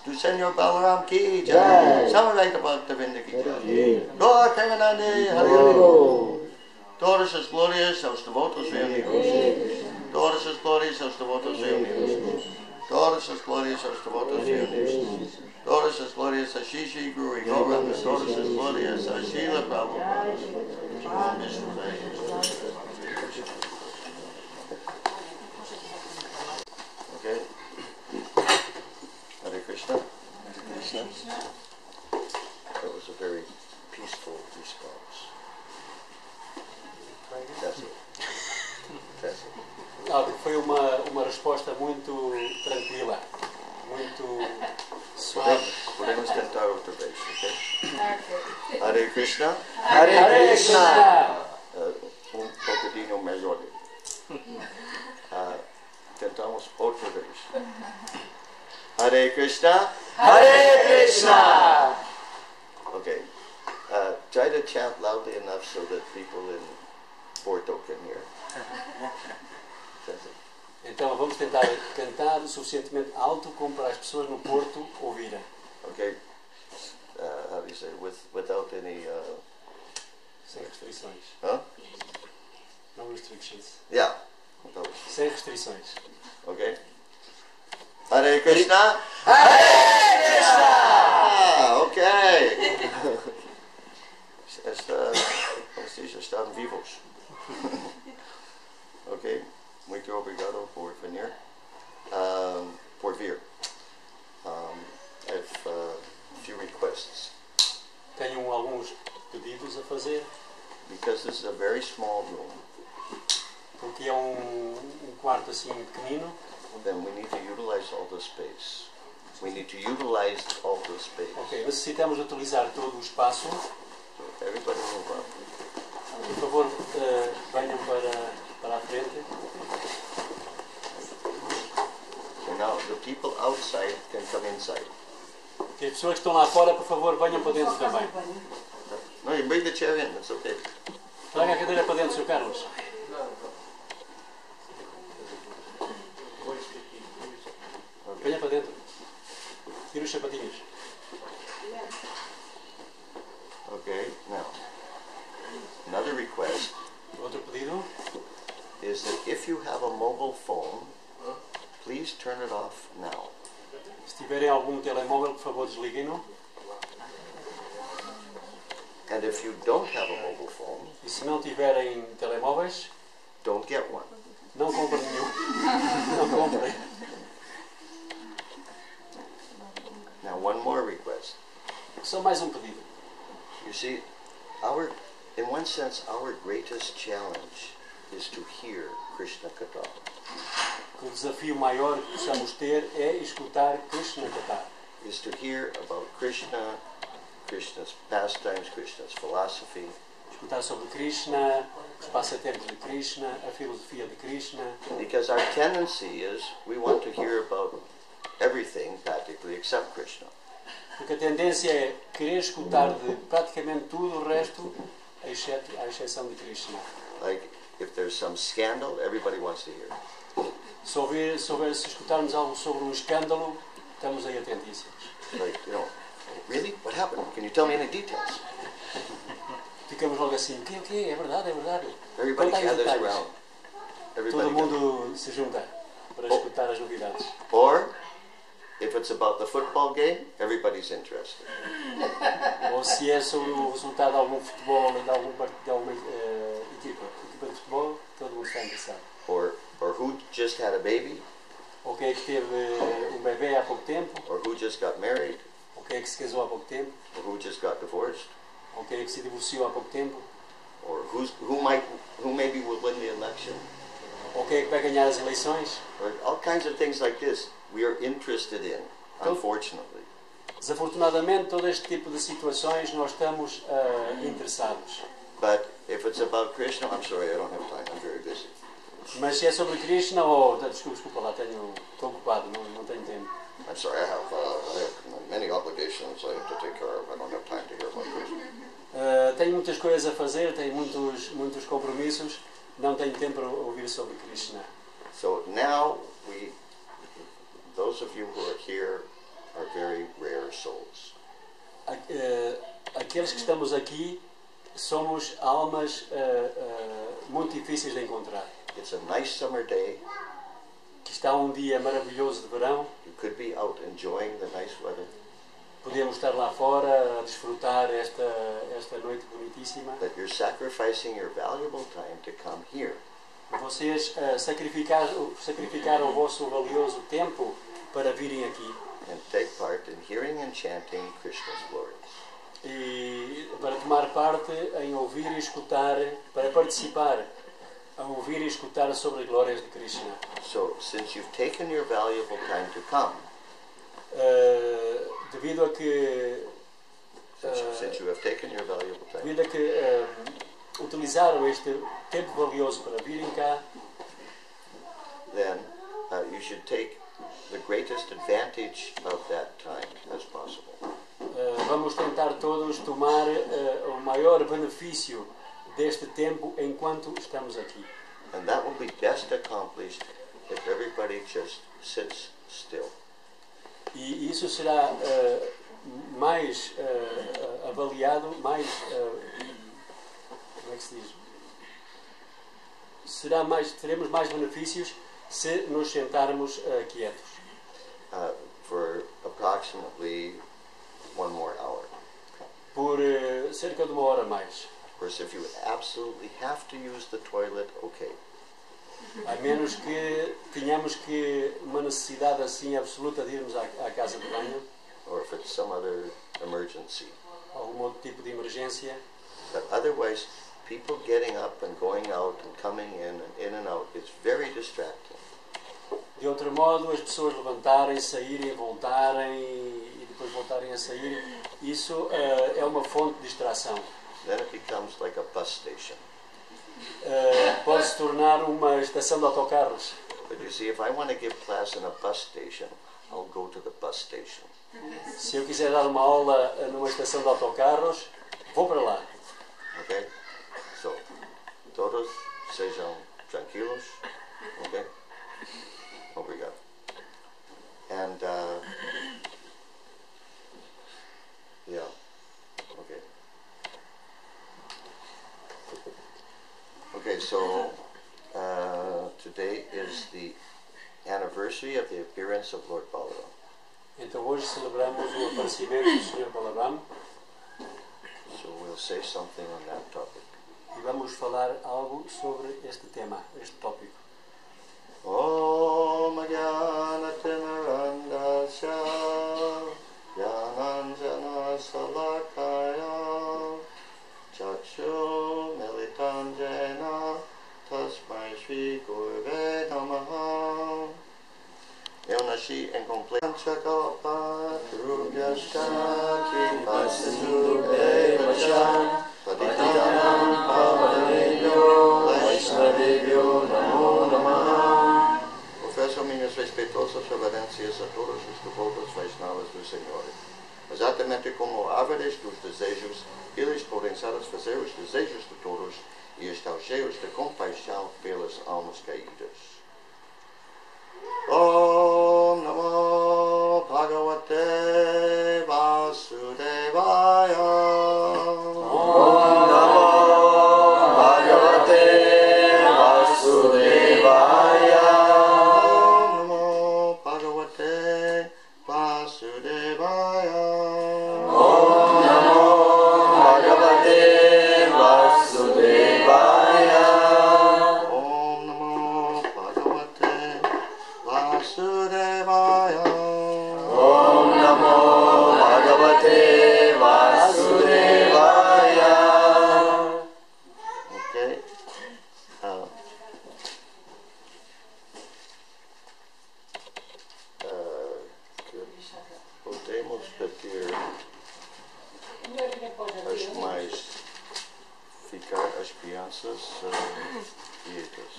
do Senhor Balaram ki jai. Samaveta Bhaktavinda ki jai. Lord Premanande Hare. Todos os glórias aos devotos reunidos. Todas as glórias aos devotos reunidos. Todas as glórias aos devotos reunidos. Todas as glórias a Shishi Guru Gauranga. Todas as glórias a Srila Prabhupada. Okay. Hare Krishna. Hare Krishna. That was a very peaceful response. That's it. That's it. Foi uma resposta muito tranquila, muito suave. Podemos tentar outra vez, ok? Hare Krishna. Hare Krishna. Bocadinho melhor. Tentamos outra vez. Hare Krishna. Hare Krishna. Ok. Try to chant loudly enough so that people in Porto can hear. Então vamos tentar cantar o suficientemente alto como para as pessoas no Porto ouvirem. Okay. How do you say? Without any. Sem restrições. Huh? No restrictions. Yeah. Sem restrições. Okay. Hare Krishna. Hare Krishna! Ah, okay. Como se diz, estão vivos. Ok. Muito obrigado por venir. Por vir. I have a few requests. Tenho alguns pedidos a fazer. Because this is a very small room, Porque é um quarto assim pequenino. then we need to utilize all the space. We need to utilize all the space. Ok, necessitamos utilizar todo o espaço. So everybody move up. Por favor, venham para a frente. So now the people outside can come inside. E as pessoas que estão lá fora, por favor, venham para dentro também. No, you bring the chair in, it's okay. Traga a cadeira para dentro, Sr. Carlos. Venha para dentro. Tira os sapatinhos. Okay, now, another request Outro pedido. is that if you have a mobile phone, please turn it off now. Se tiverem algum telemóvel, por favor, desliguem-no. And if you don't have a mobile phone, E se não tiverem telemóveis, don't get one. não comprem nenhum. Não comprem. Now, one more request. Só mais um pedido. You see, in one sense, our greatest challenge is to hear Krishna Katha. O desafio maior que possamos ter é escutar Krishna Katha. Is to hear about Krishna, Krishna's pastimes, Krishna's philosophy, Escutar sobre Krishna, os passatempos de Krishna, a filosofia de Krishna. because our tendency is we want to hear about everything practically except Krishna. Porque a tendência é querer escutar de praticamente tudo o resto, à exceção de Krishna. Like if there's some scandal, everybody wants to hear. Se escutarmos algo sobre um escândalo, estamos aí atentíssimos. Like, really? What happened? Can you tell me any details? Ficamos logo assim, o quê? É verdade, é verdade. Everybody Conta aí os gathers detalhes. around. Todo Everybody mundo se junta para escutar as novidades. Or if it's about the football game, everybody's interested. Ou se é sobre o resultado de algum futebol, de alguma equipa de futebol, todo mundo está interessado. Or who just had a baby, Ou quem é que teve um bebê há pouco tempo, or who just got married, ou quem é que se casou há pouco tempo, or who just got divorced, ou quem é que se divorciou há pouco tempo, or who maybe will win the election, ou quem é que vai ganhar as eleições. or all kinds of things like this we are interested in, unfortunately. Desafortunadamente, todo este tipo de situações nós estamos interessados. But if it's about Krishna, I'm sorry, I don't have time, I'm very busy. Mas se é sobre Krishna, desculpa lá, estou ocupado, não tenho tempo. I'm sorry, I have many obligations I have to take care of. I don't have time to hear about Krishna. Tenho muitas coisas a fazer, tenho muitos compromissos, não tenho tempo para ouvir sobre Krishna. So now those of you who are here are very rare souls. Aqueles que estamos aqui somos almas muito difíceis de encontrar. It's a nice summer day. Que está um dia maravilhoso de verão. You could be out enjoying the nice weather. Podemos estar lá fora a desfrutar esta noite bonitíssima. But you're sacrificing your valuable time to come here. Vocês sacrificaram o vosso valioso tempo para virem aqui. And take part in hearing and chanting Krishna's glories. E para tomar parte em ouvir e escutar, para participar a ouvir e escutar sobre as glórias de Krishna. So, since you've taken your valuable time to come, devido a que since you have taken your valuable time, devido a que utilizaram este tempo valioso para virem cá, then you should take the greatest advantage of that time as possible. vamos tentar todos tomar o maior benefício deste tempo enquanto estamos aqui. And that will be best accomplished if everybody just sits still. E isso será mais avaliado, mais como é que se diz? Teremos mais benefícios se nos sentarmos quietos. For approximately 1 more hour. Por cerca de 1 hora mais. Of course, if you absolutely have to use the toilet, okay. A menos que tenhamos uma necessidade assim absoluta de irmos à casa de banho. Or if it's some other emergency. Algum outro tipo de emergência. But otherwise, people getting up and going out and coming in and out, it's very distracting. De outro modo, as pessoas levantarem, saírem, voltarem e depois voltarem a sair, isso é uma fonte de distração. Then it becomes like a bus station. Pode se tornar uma estação de autocarros. But you see, if I want to give class in a bus station, I'll go to the bus station. Se eu quiser dar uma aula numa estação de autocarros, vou para lá. Okay? So, todos sejam tranquilos. Okay? Obrigado. And, yeah, okay. Okay, so today is the anniversary of the appearance of Lord Balaram. Então hoje celebramos o aparecimento do Sr. Balaram. So we'll say something on that topic. E vamos falar algo sobre este tema, este tópico. Om Jnana Timirandasya Jnananjana Salakaya Chakshu Militanjena Tasmai Shri Gurve Namaha. Eu nasci em completo Chakapa Rubhyashka Kipasisu Devachan Patitanam Pavanebhyo Vaishnavebhyo Namo Namaha. Ofereço minhas respeitosas reverências a todos os devotos Vaishnavas do Senhor. Exatamente como árvores dos desejos, eles podem satisfazer os desejos de todos e estão cheios de compaixão pelas almas caídas. Om Namo Bhagavate Vasudevaya. Om Namo Bhagavate Vasudevaya. Om Namo Bhagavate Vasudevaya. Om Namo Bhagavate Vasudevaya. Om Namo Bhagavate Vasudevaya. Om Namo Bhagavate Vasudevaya. Okay. Podemos pedir as mães ficar as crianças quietas.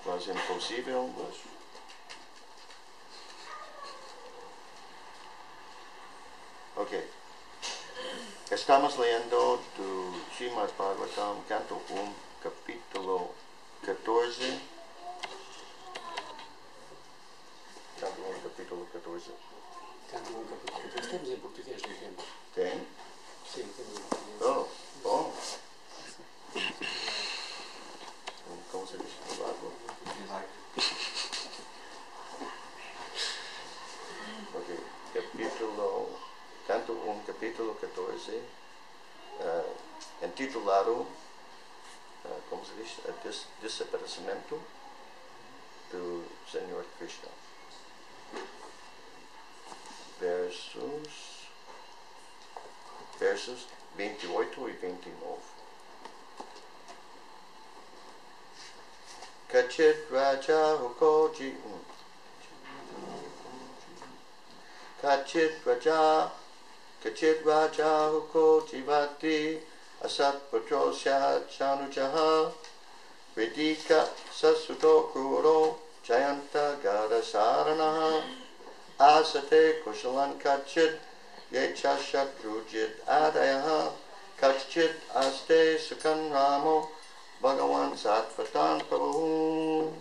Quase impossível, mas... Ok. Estamos lendo do Srimad Bhagavatam, canto 1, capítulo 14. Canto 1, capítulo 14. Canto um capítulo 14. Temos em português, não temos? Tem? Sim, temos em português. Oh, bom. Como se diz? Ok. Canto 1, capítulo 14, intitulado, como se diz, Desaparecimento do Senhor Krishna. Versos 28 e 29. Kachit Raja Hukoji Kachit Raja Hukojivati Asat Patrosya Chanujaha Vedika Sasuto Kuro Jayanta Gada Saranaha asate kushalan kachit yechashat rujit adayaha kachit aste sukan ramo Bhagavan Satvatan Prabhu.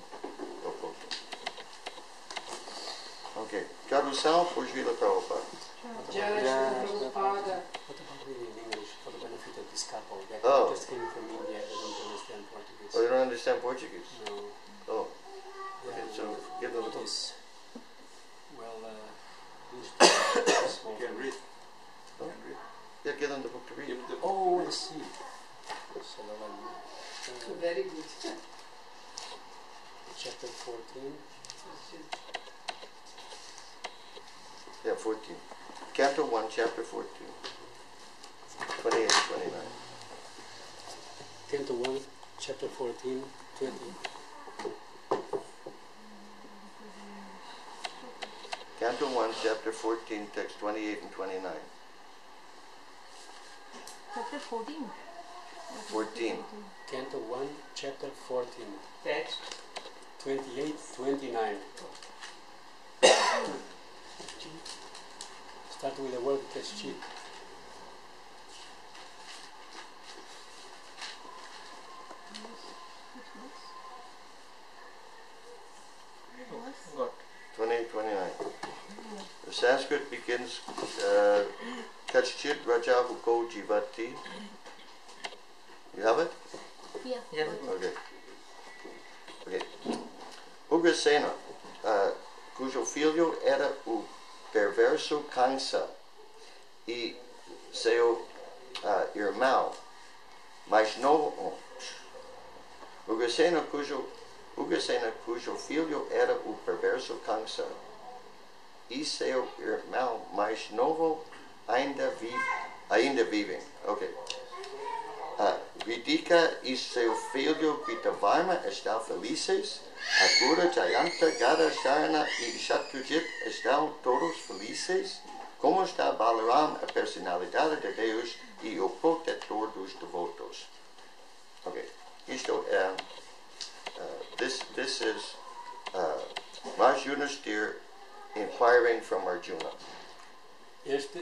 Okay, tradução por Srila Prabhupada. Jai Shri Prabhupada. What about reading in English for the benefit of this couple that Oh. just came from India, they don't understand Portuguese? Oh, you don't understand Portuguese? No. Oh, Yeah, okay, so give them the book. this. Well, this small You can read. Oh. Yeah, give them the book to read. Give the Oh, I see. Very good. Chapter 14. Yeah, 14. Canto 1, chapter 14. 28 and 29. Canto 1, chapter 14, 20. Canto 1, chapter 14, text 28 and 29. Chapter 14. 14. Canto 1, chapter 14, Text. 28, 29. Start with the word that's cheap. got 28, 29. The Sanskrit begins Kachchit Raja Huko Jivati. You have it? Yeah. Yes. Okay. Okay. Ugrasena, cujo filho era o perverso Kansa e seu irmão mais novo. Ugrasena, cujo filho era o perverso Kansa e seu irmão mais novo ainda vivem. Ok. Ridika e seu filho Kritavarma estão felizes. Akura, Jayanta, Gada, Sharana e Shatrujit estão todos felizes. Como está Balaram, a personalidade de Deus e o protetor dos devotos. Ok. Isto é. This is Raj Yudhishthira inquiring from Arjuna. Este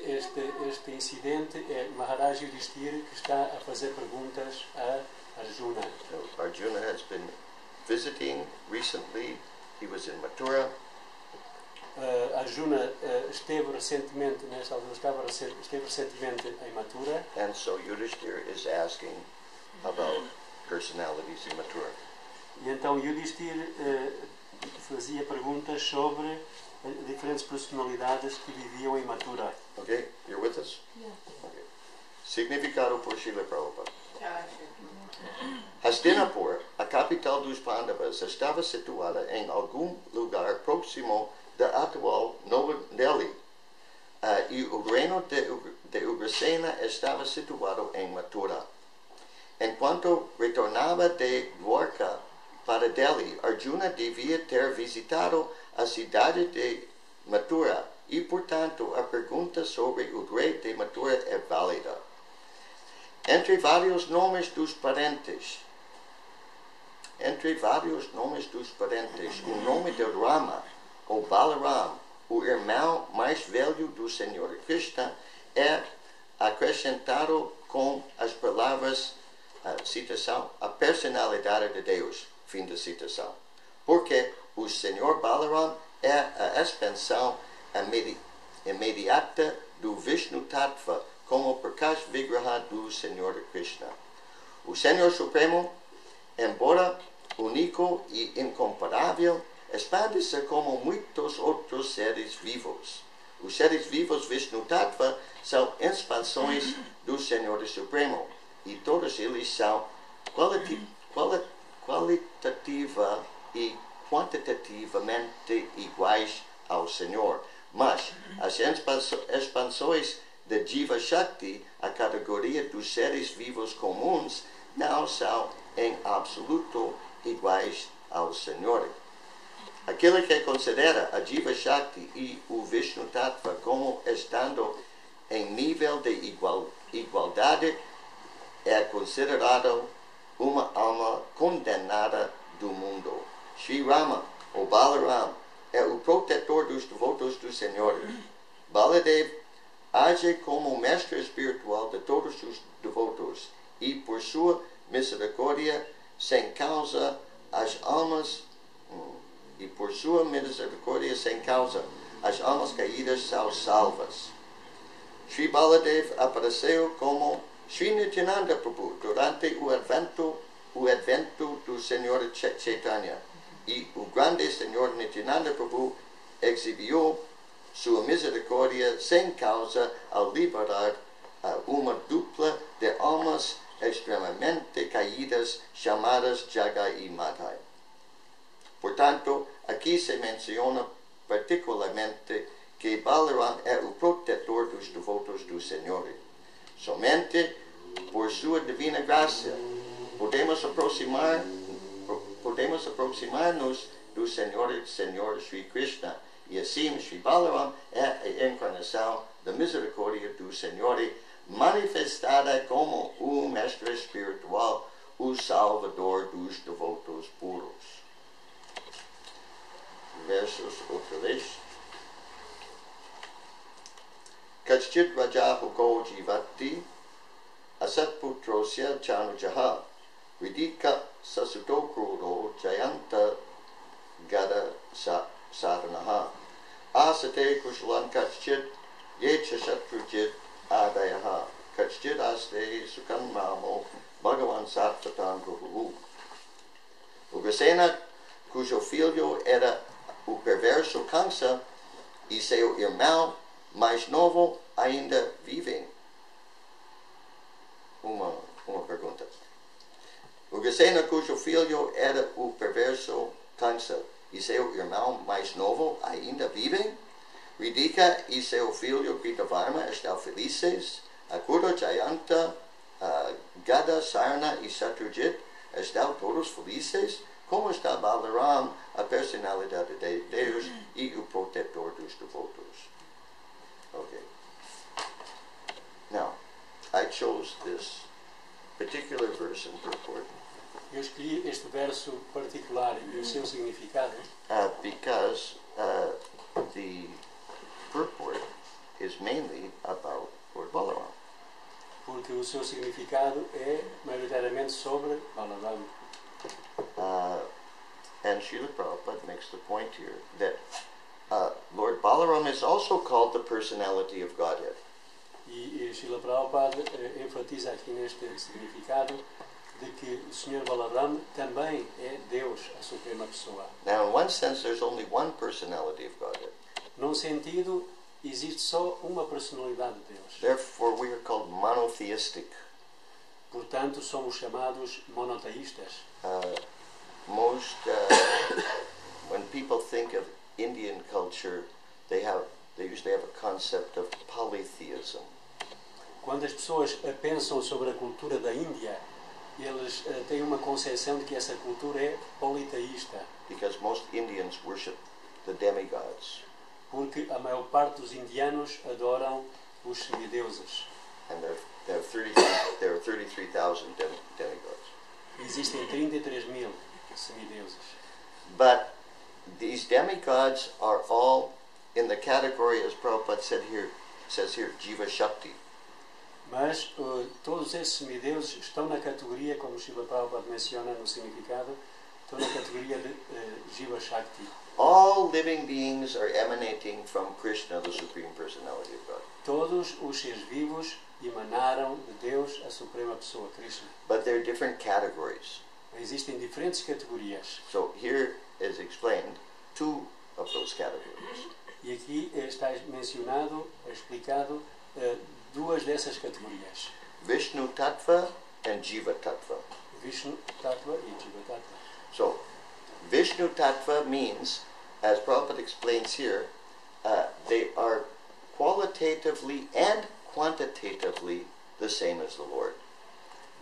incidente é Maharaj Yudhishthira que está a fazer perguntas a Arjuna. So Arjuna has been visiting recently. He was in Mathura. Arjuna esteve recentemente, nessa altura, esteve recentemente em Mathura. And so Yudhishthira is asking about personalities in Mathura. E então Yudhishthira fazia perguntas sobre diferentes personalidades que viviam em Mathura. Okay, you're with us? Yeah. Okay. Significado por Srila Prabhupada. Jai Shri. Hastinapur, a capital dos Pandavas, estava situada em algum lugar próximo da atual Nova Delhi. E o reino de Ugrasena estava situado em Mathura. Enquanto retornava de Dwarka para Delhi, Arjuna devia ter visitado a cidade de Mathura e, portanto, a pergunta sobre o rei de Mathura é válida. Entre vários nomes dos parentes, o nome de Rama, ou Balaram, o irmão mais velho do Senhor Krishna, é acrescentado com as palavras, citação, a personalidade de Deus, fim da citação. Porque o Senhor Balaram é a expansão imediata do Vishnu Tattva como Prakash Vigraha do Senhor Krishna. O Senhor Supremo, embora único e incomparável, expande-se como muitos outros seres vivos. Os seres vivos Vishnu Tattva são expansões do Senhor Supremo e todos eles são qualitativa e quantitativamente iguais ao Senhor. Mas as expansões de Jiva Shakti, a categoria dos seres vivos comuns, não são em absoluto iguais ao Senhor. Aquele que considera a Jiva Shakti e o Vishnu Tattva como estando em nível de igualdade é considerado uma alma condenada do mundo. Sri Rama, ou Balaram, é o protetor dos devotos do Senhor. Baladev age como mestre espiritual de todos os devotos e, por sua misericórdia, sem causa as almas as almas caídas são salvas. Sri Baladev apareceu como Sri Nityananda Prabhu durante o advento do Senhor Chaitanya, e o grande Senhor Nityananda Prabhu exibiu sua misericórdia sem causa ao liberar uma dupla de almas extremamente caídas chamadas Jagai e Madhai. Portanto, aqui se menciona particularmente que Balaram é o protetor dos devotos do Senhor. Somente por sua divina graça podemos aproximar-nos do Senhor Sri Krishna, e assim Sri Balaram é a encarnação da misericórdia do Senhor, manifestada como o mestre espiritual, o salvador dos devotos puros. Versos outra vez. Kachchit Raja Huko Jivati Asatputrosya Chanujaha Vidika Sasuto Kruro Jayanta Gada Sadhanaha Asate Kushalan Kachchit Yecha Shatrujit Adayaha Kachchit Aste Sukan Mamo Bhagavan Satvatan Guru. Ugrasena, cujo filho era o perverso Kamsa e seu irmão mais novo ainda vivem. Uma pergunta. Ugrasena, cujo filho era o perverso Kamsa e seu irmão mais novo ainda vivem. Ridika e seu filho Kritavarma estão felizes. Akura Jayanta, Gada, Sarna e Satrujit estão todos felizes. Como está Balaram, a personalidade de Deus e o protetor dos devotos? Okay. Now, I chose this particular verse in purport Eu escolhi este verso particular e o seu significado because the purport is mainly about Lord Balaram. porque o seu significado é maioritariamente sobre Balaram. And Srila Prabhupada makes the point here that Lord Balaram is also called the personality of Godhead. E Srila Prabhupada enfatiza aqui neste significado de que o Senhor Balaram também é Deus, a Suprema Pessoa. Now, in one sense, there's only one personality of Godhead. Num sentido, existe só uma personalidade de Deus. Therefore, we are called monotheistic. Portanto, somos chamados monoteístas. When people think of Indian culture, they usually have a concept of polytheism. Quando as pessoas pensam sobre a cultura da Índia, eles têm uma concepção de que essa cultura é politeísta. Because most Indians worship the demigods. Porque a maior parte dos indianos adoram os semideuses. And there are 33,000 demigods. Existem 33.000 semideuses. But these demigods are all in the category, as Prabhupada says here, Jiva Shakti. Mas todos esses semideuses estão na categoria, como Srila Prabhupada menciona no significado, estão na categoria de Jiva Shakti. All living beings are emanating from Krishna, the Supreme Personality of God. Todos os seres vivos emanaram de Deus, a Suprema Pessoa, Krishna. But there are different categories. Existem diferentes categorias. So here is explained two of those categories. E aqui está mencionado, explicado, duas dessas categorias. Vishnu Tattva and Jiva Tattva. Vishnu Tattva e Jiva Tattva. So, Vishnu Tattva means, as Prabhupada explains here, they are qualitatively and quantitatively the same as the Lord.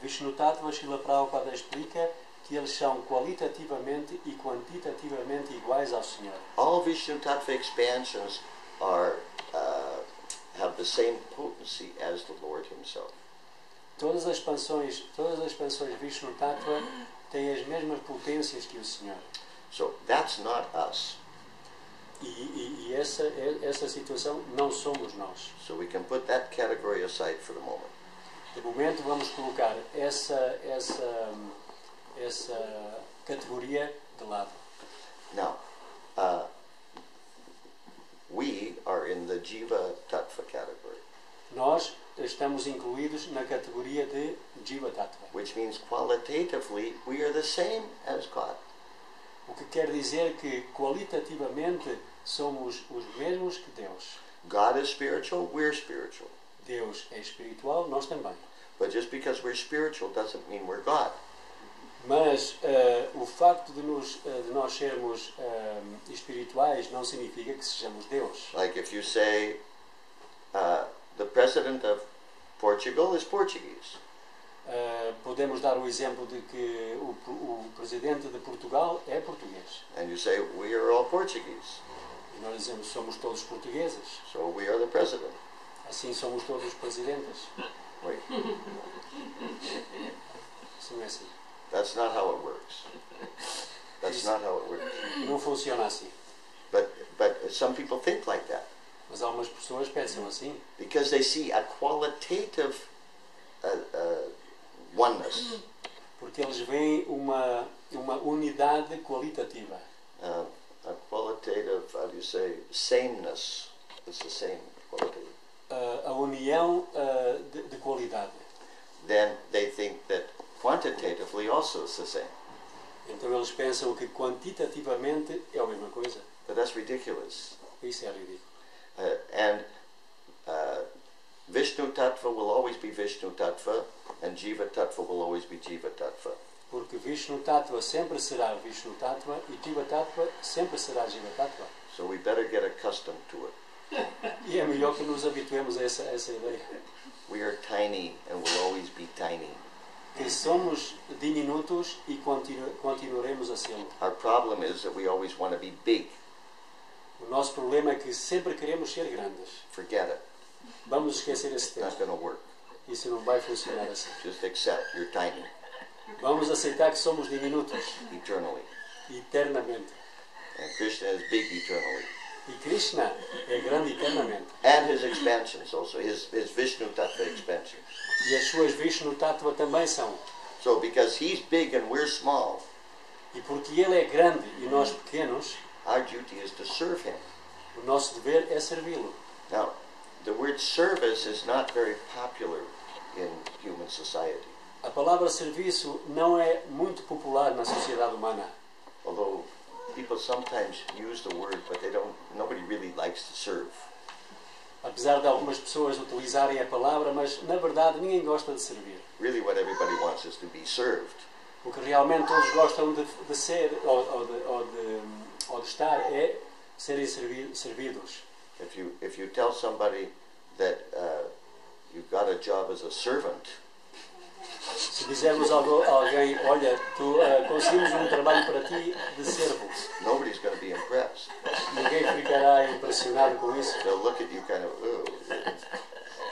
Vishnu Tattva, Srila Prabhupada explica que eles são qualitativamente e quantitativamente iguais ao Senhor. All Vishnu Tattva expansions have the same potency as the Lord Himself. Todas as expansões Vishnu Tattva têm as mesmas potências que o Senhor. So that's not us. E essa situação não somos nós. So we can put that category aside for the moment. De momento vamos colocar essa categoria de lado. Now, we are in the Jiva Tattva category, Nós estamos incluídos na categoria de Jiva Tattva, which means qualitatively we are the same as God. o que quer dizer que qualitativamente somos os mesmos que Deus. God is spiritual, we're spiritual. Deus é espiritual, nós também. But just because we're spiritual doesn't mean we're God. Mas o facto de nós sermos espirituais não significa que sejamos Deus. Like if you say, the president of Portugal is Portuguese. Podemos dar o exemplo de que o presidente de Portugal é português. And you say, we are all Portuguese, E nós dizemos somos todos portugueses. so we are the president. Assim somos todos presidentes. Wait, Isso não é assim. that's not how it works. That's not how it works. Não funciona assim. But some people think like that Mas algumas pessoas pensam assim. because they see a qualitative oneness, Porque eles veem uma unidade qualitativa. a qualitative, how do you say, sameness. It's the same qualitative. A união de qualidade. Then they think that quantitatively also it's the same. Então eles pensam que quantitativamente é a mesma coisa. But that's ridiculous. Isso é ridículo. And Vishnu Tattva will always be Vishnu Tattva, and Jiva Tattva will always be Jiva Tattva. Porque Vishnu Tattva sempre será Vishnu Tattva e Jiva Tattva sempre será Jiva Tattva. So we better get accustomed to it. E é melhor que nos habituemos a essa ideia. We are tiny and will always be tiny. Que somos diminutos e continuaremos a serlo. Our problem is that we always want to be big. O nosso problema é que sempre queremos ser grandes. Forget it. Vamos esquecer esse It's not tempo. going to work. Isso não vai funcionar assim. Just accept you're tiny Vamos aceitar que somos diminutos eternally. eternamente. And Krishna is big eternally. E Krishna é grande eternamente. And his expansions also, his Vishnu Tattva expansions. E as suas Vishnu Tattva também são. So because he's big and we're small, E porque ele é grande e nós pequenos, our duty is to serve him. o nosso dever é servi-lo. Now, the word service is not very popular in human society. A palavra serviço não é muito popular na sociedade humana. Although people sometimes use the word, but nobody really likes to serve. Apesar de algumas pessoas utilizarem a palavra, mas na verdade ninguém gosta de servir. Really what everybody wants is to be served. O que realmente todos gostam de ser ou de estar é serem servidos. If you tell somebody that you got a job as a servant, Se dizermos a alguém, olha, conseguimos um trabalho para ti de servo, nobody's going to be impressed. ninguém ficará impressionado com isso. They'll look at you kind of,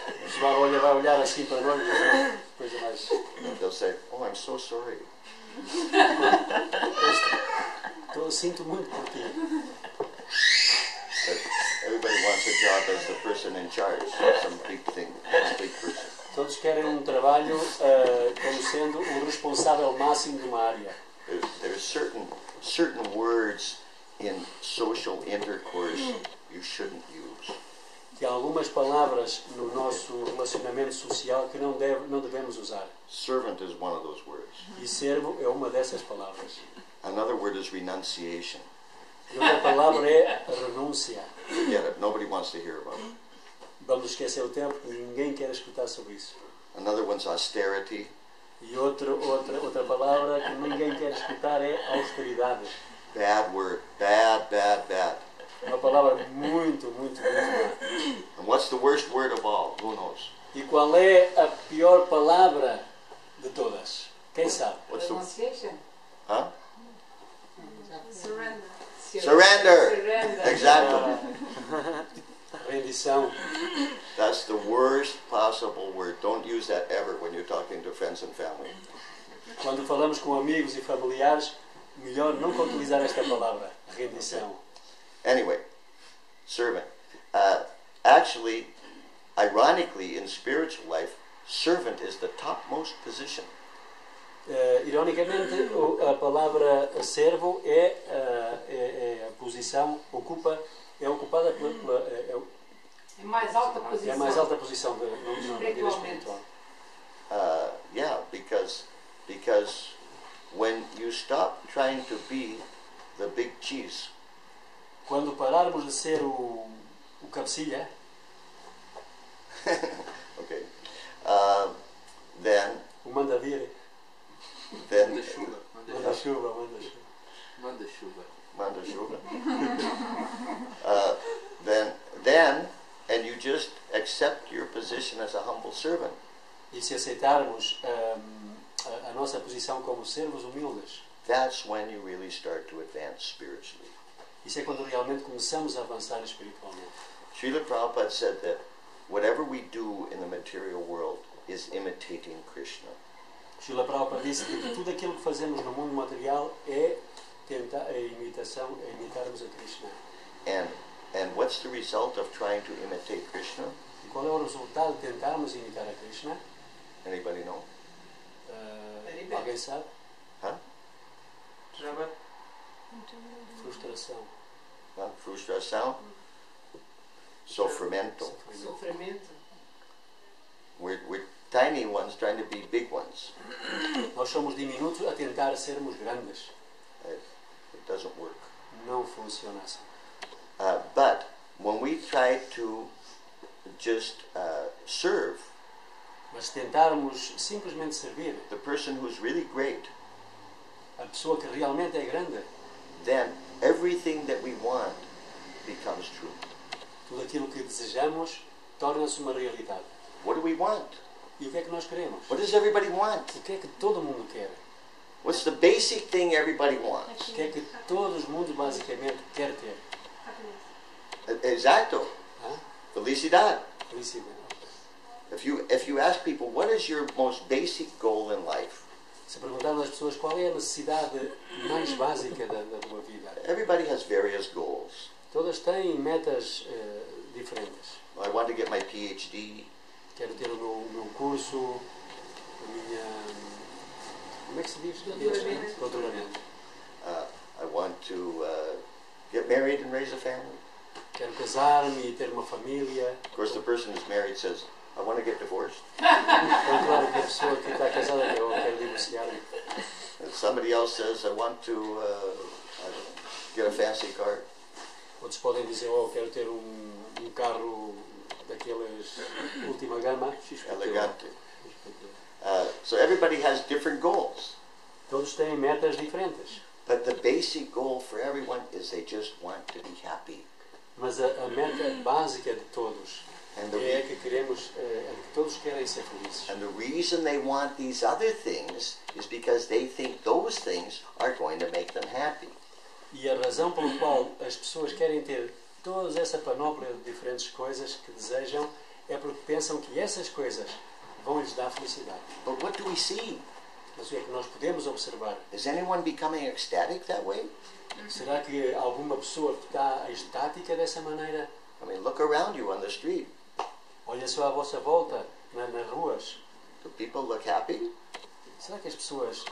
O pessoal vai olhar assim para nós e coisa mais. they'll say, oh, I'm so sorry. Sinto muito por ti. But everybody wants a job as the person in charge, some big thing, some big person. Todos querem um trabalho como sendo o responsável máximo de uma área. There's certain words in social intercourse you shouldn't use. Que há algumas palavras no nosso relacionamento social que não devemos usar. Servant is one of those words. E servo é uma dessas palavras. Another word is renunciation. E outra palavra é renúncia. Forget it. Nobody wants to hear about it. Vamos esquecer o tempo, porque ninguém quer escutar sobre isso. Another one's austerity. E outra palavra que ninguém quer escutar é austeridade. Bad word. Bad. Uma palavra muito má. And what's the worst word of all? Who knows? E qual é a pior palavra de todas? Quem sabe? What's the... Renunciation. Huh? Surrender. Surrender. Exactly. Rendição. That's the worst possible word. Don't use that ever when you're talking to friends and family. Quando falamos com amigos e familiares, melhor nunca utilizar esta palavra, rendição. Anyway, Servant. Actually, ironically, in spiritual life, servant is the topmost position. Ironicamente, a palavra servo é a posição, é ocupada É mais alta é a posição. mais alta posição na vida espiritual. Yeah, because when you stop trying to be the big cheese, Quando pararmos de ser o cabecilha, okay, then o manda-vir, Manda-chuva. manda-chuva, Manda-chuva. Manda chuva. Then and you just accept your position as a humble servant. e se aceitarmos a nossa posição como servos humildes, That's when you really start to advance spiritually. isso é quando realmente começamos a avançar espiritualmente. Srila Prabhupada said that whatever we do in the material world is imitating Krishna. Srila Prabhupada disse que tudo aquilo que fazemos no mundo material é imitarmos a Krishna. And what's the result of trying to imitate Krishna? E qual é o resultado de tentarmos imitar a Krishna? Anybody know? Alguém sabe? Huh? Frustração. Huh? Frustração? Sofrimento. Sofrimento. We're tiny ones trying to be big ones. Nós somos diminutos a tentar sermos grandes. It doesn't work. Não funciona assim. But when we try to just serve Mas se tentarmos simplesmente servir the person who's really great, a pessoa que realmente é grande, then everything that we want becomes true. tudo aquilo que desejamos torna-se uma realidade. What do we want? E o que é que nós queremos? What does everybody want? O que é que todo mundo quer? What's the basic thing everybody wants? O que é que todo o mundo basicamente quer ter? Exacto. Hã? Felicidad. Felicidade. If you ask people, what is your most basic goal in life? Se perguntarmos às pessoas qual é a necessidade mais básica da tua vida, Everybody has various goals. todas têm metas diferentes. I want to get my PhD. Quero ter o meu curso, a minha... Como é que se diz? Doutoramento. Doutoramento. I want to get married and raise a family. Quero casar-me e ter uma família. Of course, the person who's married says, I want to get divorced. Então, claro que a pessoa que está casada eu quero divorciar-me. And somebody else says, I want to I don't know, get a fancy car. Outros podem dizer, oh, quero ter um carro daqueles última gama. Elegante. So everybody has different goals. Todos têm metas diferentes. But the basic goal for everyone is they just want to be happy. Mas a meta básica de todos And the, é que queremos, que todos querem ser felizes. and the reason they want these other things is because they think those things are going to make them happy. E a razão pela qual as pessoas querem ter toda essa panóplia de diferentes coisas que desejam é porque pensam que essas coisas vão lhes dar felicidade. But what do we see? Mas o que é que nós podemos observar? Is anyone becoming ecstatic that way? Será que alguma pessoa está estática dessa maneira? I mean, look around you on the street. Olha só à vossa volta, nas ruas. Do people look happy? Será que as pessoas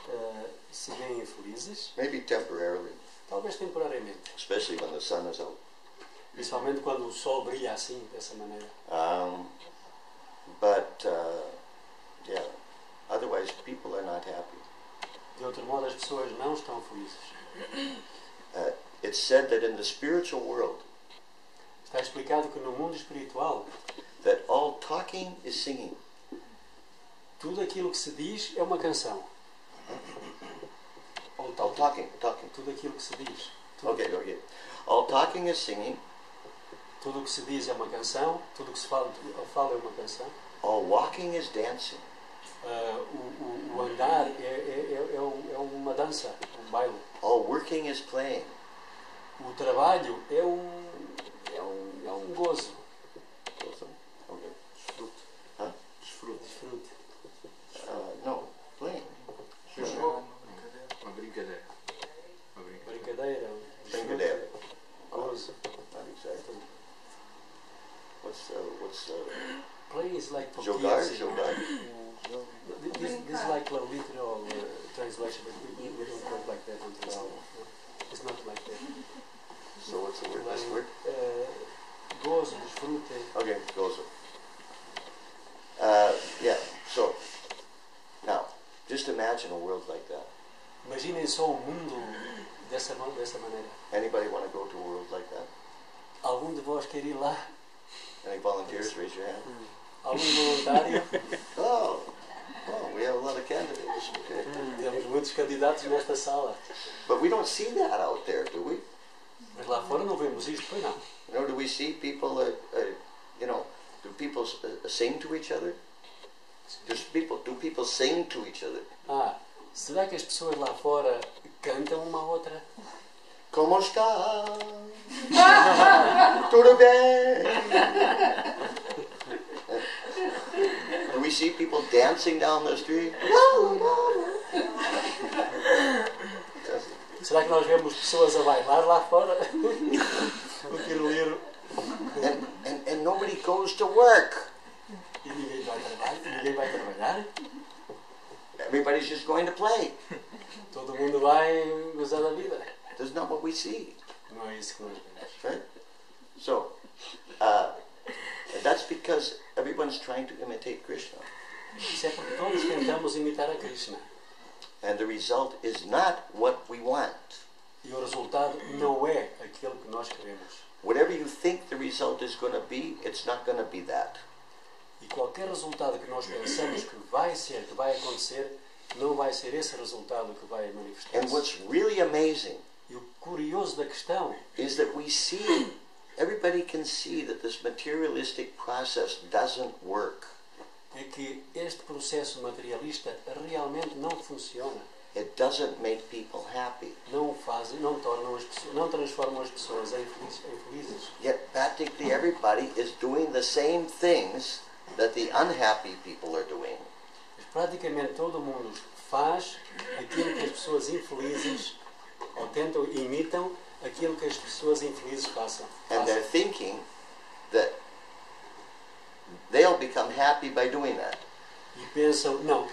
se veem felizes? Maybe temporarily, Talvez temporariamente. especially when the sun is out. Principalmente quando o sol brilha assim, dessa maneira. But yeah, otherwise people are not happy. De outro modo, as pessoas não estão felizes. It's said that in the spiritual world, Está explicado que no mundo espiritual, that all talking is singing. tudo aquilo que se diz é uma canção. All talking. Tudo aquilo que se diz. Tudo, Okay. All talking is singing. tudo o que se diz é uma canção. Tudo o que se fala é uma canção. All walking is dancing. O andar é uma dança, um baile. All working is playing. O trabalho é um gozo. Okay. Desfrute. No, playing. Uma brincadeira. Brincadeira, Brincadeira. gozo. Not exactly. like a literal translation, but we don't work like that until now. It's not like that. So what's the word? This word? Gozo, desfrute. Okay, gozo. Yeah, so, now, just imagine a world like that. Imaginem só um mundo dessa maneira. Anybody want to go to a world like that? Algum de vós quer ir lá? Any volunteers? Raise your hand. Algum voluntário? Oh, we have a lot of candidates. Okay. Temos muitos candidatos nesta sala. But we don't see that out there, do we? Mas lá fora não vemos isto, pois não. You know, do we see people, do people sing to each other? Do people sing to each other? Será que as pessoas lá fora cantam uma à outra? Como está? Tudo bem? Do we see people dancing down the street? Será que nós vemos pessoas a bailar lá fora? No tiroliro. And nobody goes to work. E ninguém vai trabalhar? Everybody's just going to play. Todo mundo vai gozar da vida. That's not what we see. Não é isso que nós vemos. Right? So, that's because everyone's trying to imitate Krishna. Isso é porque todos tentamos imitar a Krishna. And the result is not what we want. E o resultado não é aquilo que nós queremos. Whatever you think the result is going to be, it's not going to be that. E qualquer resultado que nós pensamos que vai ser, que vai acontecer, não vai ser esse resultado que vai And manifestar-se. what's really amazing E o curioso da questão is that we see, everybody can see that this materialistic process doesn't work. é que este processo materialista realmente não funciona. It doesn't make people happy. Não transformam as pessoas em felizes. Yet practically everybody is doing the same things that the unhappy people are doing. Mas praticamente todo mundo faz aquilo que as pessoas infelizes, ou imitam aquilo que as pessoas infelizes façam. And they're thinking that they'll become happy by doing that. E pensam, não,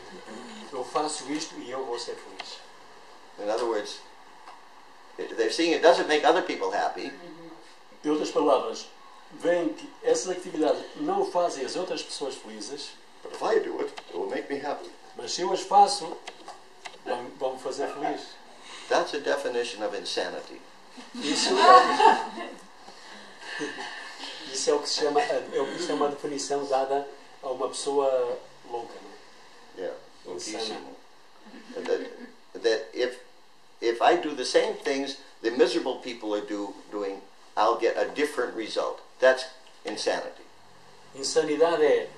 eu faço isto e eu vou ser feliz. In other words, they're seeing it doesn't make other people happy. Em outras palavras, veem que essas atividades não fazem as outras pessoas felizes, But if I do it, it will make me happy. mas se eu as faço, vão me fazer feliz. That's a definition of insanity. Isso é o que se chama, isso é uma definição dada a uma pessoa louca. Não é? Yeah. Insane. That if I do the same things the miserable people are doing, I'll get a different result. That's insanity. Insanidade é,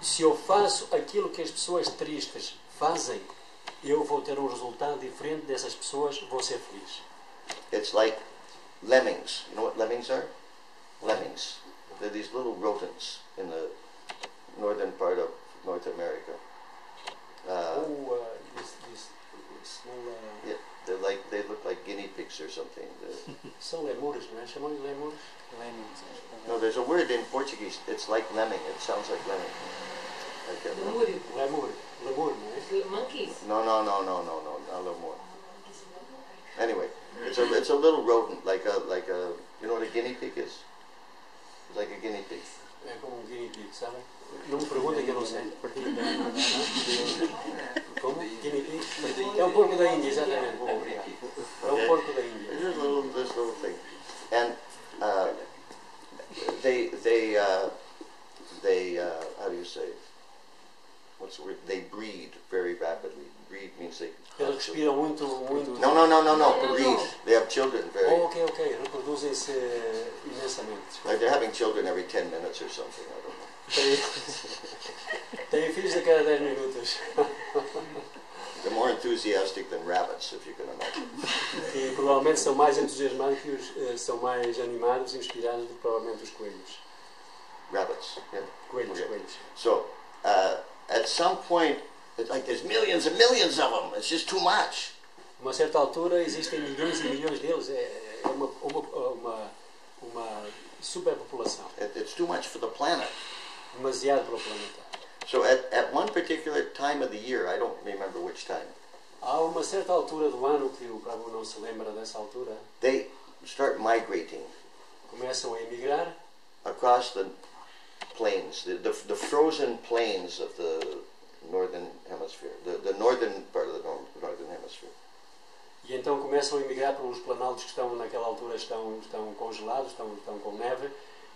se eu faço aquilo que as pessoas tristes fazem, eu vou ter um resultado diferente dessas pessoas, vou ser feliz. It's like lemmings. You know what lemmings are? Lemmings. They're these little rodents in the northern part of North America. Yeah, they look like guinea pigs or something. São lemures, não é? Chamam-lhe lemures? No, there's a word in Portuguese. It's like lemming. It sounds like lemming. I can't remember. Lemur, não é? Monkeys. No, not lemur. Anyway, it's a little rodent, like a you know what a guinea pig is? It's like a guinea pig. É como um guinea pig, sabem? Não me perguntem que eu não sei. Como? Guinea pig? É um porco da Índia, exatamente. Bom, obrigado. É um porco da Índia. It's just this little thing, and they how do you say? What's the word? They breed very rapidly. Breed means they. Eles respiram muito. No. Breed. They have children very. Oh, ok. Reproduzem-se imensamente. Like they're having children every 10 minutes or something. I don't know. Têm filhos a cada 10 minutos. They're more enthusiastic than rabbits, if you can imagine. E provavelmente são mais entusiasmados são mais animados e inspirados do que provavelmente os coelhos. Rabbits, yeah. Coelhos. So, at some point, it's like there's millions and millions of them. It's just too much. A uma certa altura existem milhões e milhões deles. É uma superpopulação. It's too much for the planet. Demasiado para o planeta. So at one particular time of the year, I don't remember which time, Há uma certa altura do ano que o Prabhu não se lembra dessa altura, they start migrating começam a emigrar across the plains, the frozen plains of the northern hemisphere, the northern part of the northern hemisphere. e então começam a emigrar pelos planaltos que estão naquela altura estão congelados, estão com neve,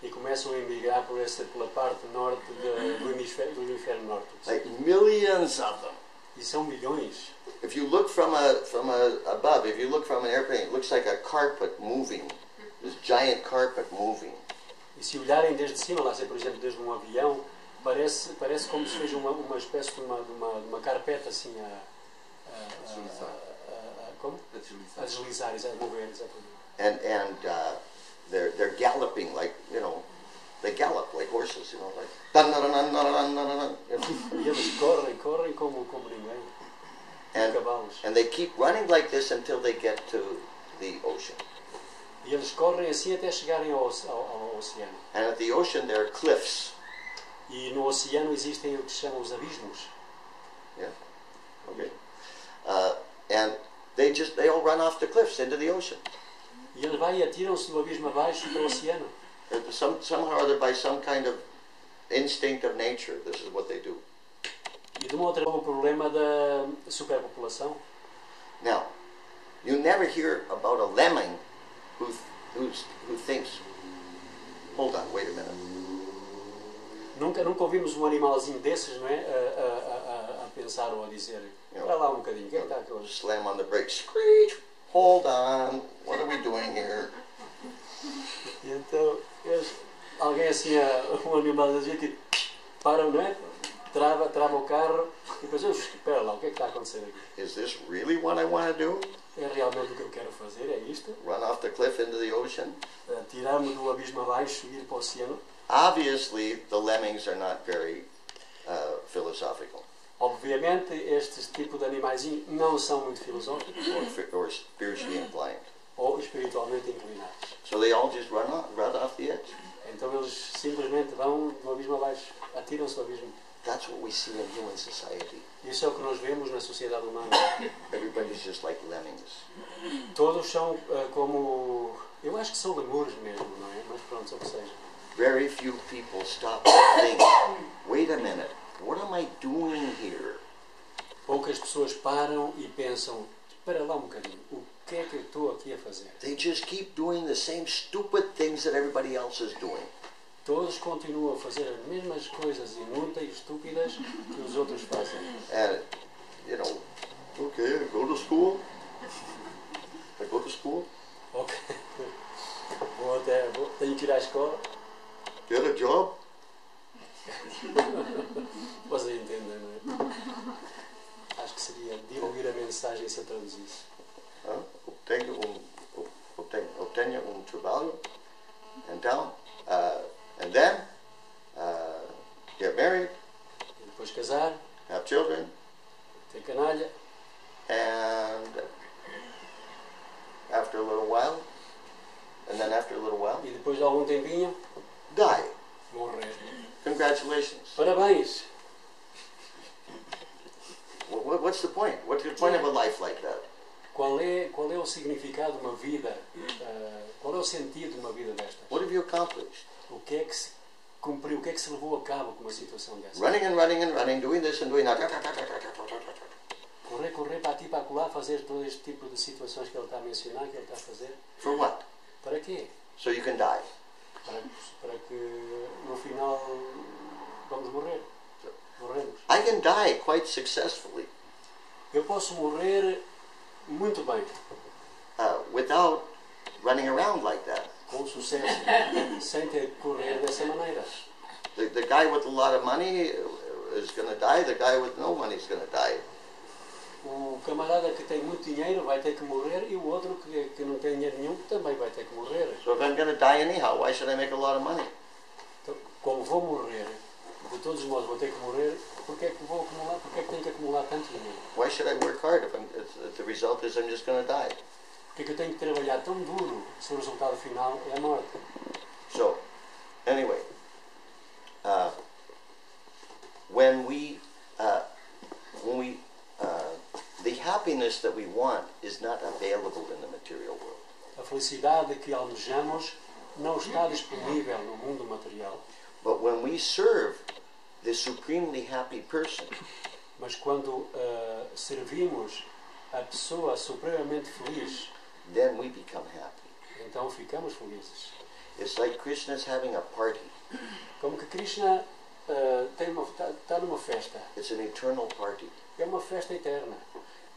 e começam a emigrar pela parte norte do hemisfério norte. Like millions of them. E são milhões. If you look from above, if you look from an airplane, it looks like a carpet moving, this giant carpet moving. E se olharem desde cima, lá sei, por exemplo, desde um avião, parece como se fosse uma espécie de uma carpeta assim como? A deslizar, a mover, exatamente. And they're galloping like, you know, they gallop like horses, you know, like dun dun dun dun dun dun dun. You know? E eles correm como ninguém. Cavalos. And they keep running like this until they get to the ocean. E eles correm assim até chegarem ao oceano. And at the ocean there are cliffs. E no oceano existem o que se chamam os abismos. Yeah. Okay. And they all run off the cliffs into the ocean. E eles vai e atiram-se do abismo abaixo para o oceano. Somehow or other, by some kind of instinct of nature, this is what they do. E de uma outra forma, o problema da superpopulação. Now, you never hear about a lemming who thinks, hold on, wait a minute. Nunca ouvimos um animalzinho desses, não é? A pensar ou a dizer, para lá um bocadinho, o que é que está aqui hoje? Slam on the brakes, screech, hold on, what are we doing here? E então, alguém assim, um animal dizia que param, não é? Trava o carro e depois, espera lá, o que é que está a acontecer aqui? Is this really what I want to do? É realmente o que eu quero fazer, é isto? Run off the cliff into the ocean? Tirar-me do abismo abaixo e ir para o oceano? Obviously, the lemmings are not very philosophical. Obviamente, estes tipos de animaizinhos não são muito filosóficos or spiritually inclined. ou espiritualmente inclinados. So they all just run off the edge. Então eles simplesmente vão do abismo abaixo, atiram-se do abismo. That's what we see in human society. Isso é o que nós vemos na sociedade humana. Everybody's just like lemmings. Todos são como... Eu acho que são lemures mesmo, não é? Mas pronto, o que seja. Very few people stop to think, wait a minute, what am I doing here? Poucas pessoas param e pensam, espera lá um bocadinho, o que é que eu estou aqui a fazer? They just keep doing the same stupid things that everybody else is doing. Todos continuam a fazer as mesmas coisas inúteis, estúpidas, que os outros fazem. And, you know, okay, I go to school. I go to school. Ok. Tenho que ir à escola. Get a job. Vocês entendem, não é? Acho que seria de ouvir a mensagem se eu traduzisse. Obtenha trabalho. Então, and then, get married. E depois casar, Have children. ter canalha. And after a little while, E depois de algum tempinho, die. morrer. Congratulations. Parabéns! What's the point? What's the point of a life like that? Qual é o significado de uma vida? Qual é o sentido de uma vida destas? What have you accomplished? O que é que se cumpriu? O que é que se levou a cabo com uma situação dessa? Running and running and running, doing this and doing that. Correr para aqui, para acolá, fazer todo este tipo de situações que ele está a mencionar, que ele está a fazer. For what? Para quê? So you can die. Para que no final vamos morrer. Morremos. I can die quite successfully Eu posso morrer muito bem, without running around like that. com sucesso, sem ter que correr dessa maneira. The guy with a lot of money is going to die. The guy with no money is going to die. O camarada que tem muito dinheiro vai ter que morrer e o outro que não tem dinheiro nenhum também vai ter que morrer. So if I'm going to die anyhow, why should I make a lot of money? Então, como vou morrer, de todos os modos vou ter que morrer, porque é que vou acumular? Porque é que tenho que acumular tanto dinheiro? Why should I work hard if the result is I'm just going to die? Porque é que eu tenho que trabalhar tão duro se o resultado final é a morte? So, anyway, when the happiness that we want is not available in the material world. A felicidade que almejamos não está disponível no mundo material. But when we serve the supremely happy person, Mas quando servimos a pessoa supremamente feliz, then we become happy. então ficamos felizes. It's like Krishna's having a party. Como que Krishna está numa festa. It's an eternal party. É uma festa eterna.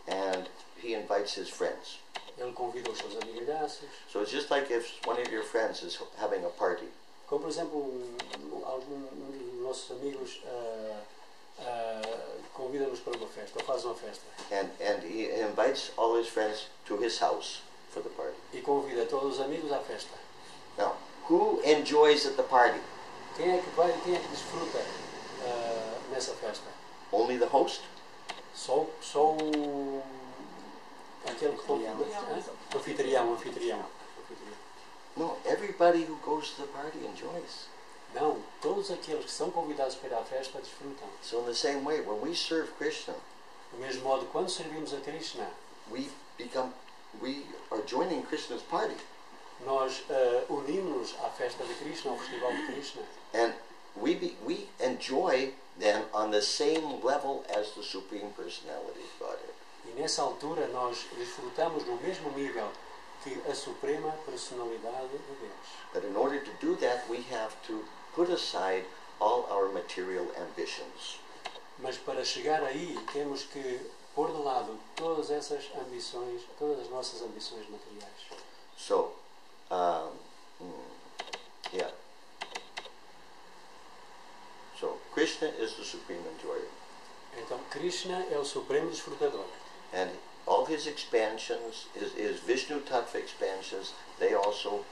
And he invites his friends. Ele convida os seus amigalhaços. So it's just like if one of your friends is having a party. Como, por exemplo, algum dos nossos amigos convida-nos para uma festa, ou faz uma festa. And he invites all his friends to his house for the party. E convida todos os amigos à festa. Now, who enjoys at the party? Quem é que desfruta nessa festa? Only the host? Só aquele que convida. Anfitrião. No, everybody who goes to the party enjoys. Não, todos aqueles que são convidados para ir à festa desfrutam. So in the same way, when we serve Krishna, Do mesmo modo, quando servimos a Krishna, we are joining Krishna's party. nós unimos-nos à festa de Krishna, ao festival de Krishna. And we enjoy then on the same level as the Supreme Personality of Godhead. E nessa altura nós desfrutamos no mesmo nível que a Suprema Personalidade de Deus. But in order to do that, we have to put aside all our material ambitions. Mas para chegar aí temos que pôr de lado todas essas ambições, todas as nossas ambições materiais. So, So Krishna is the supreme enjoyer, Então Krishna é o Supremo Desfrutador. and all his expansions, his Vishnu Tattva expansions, they are also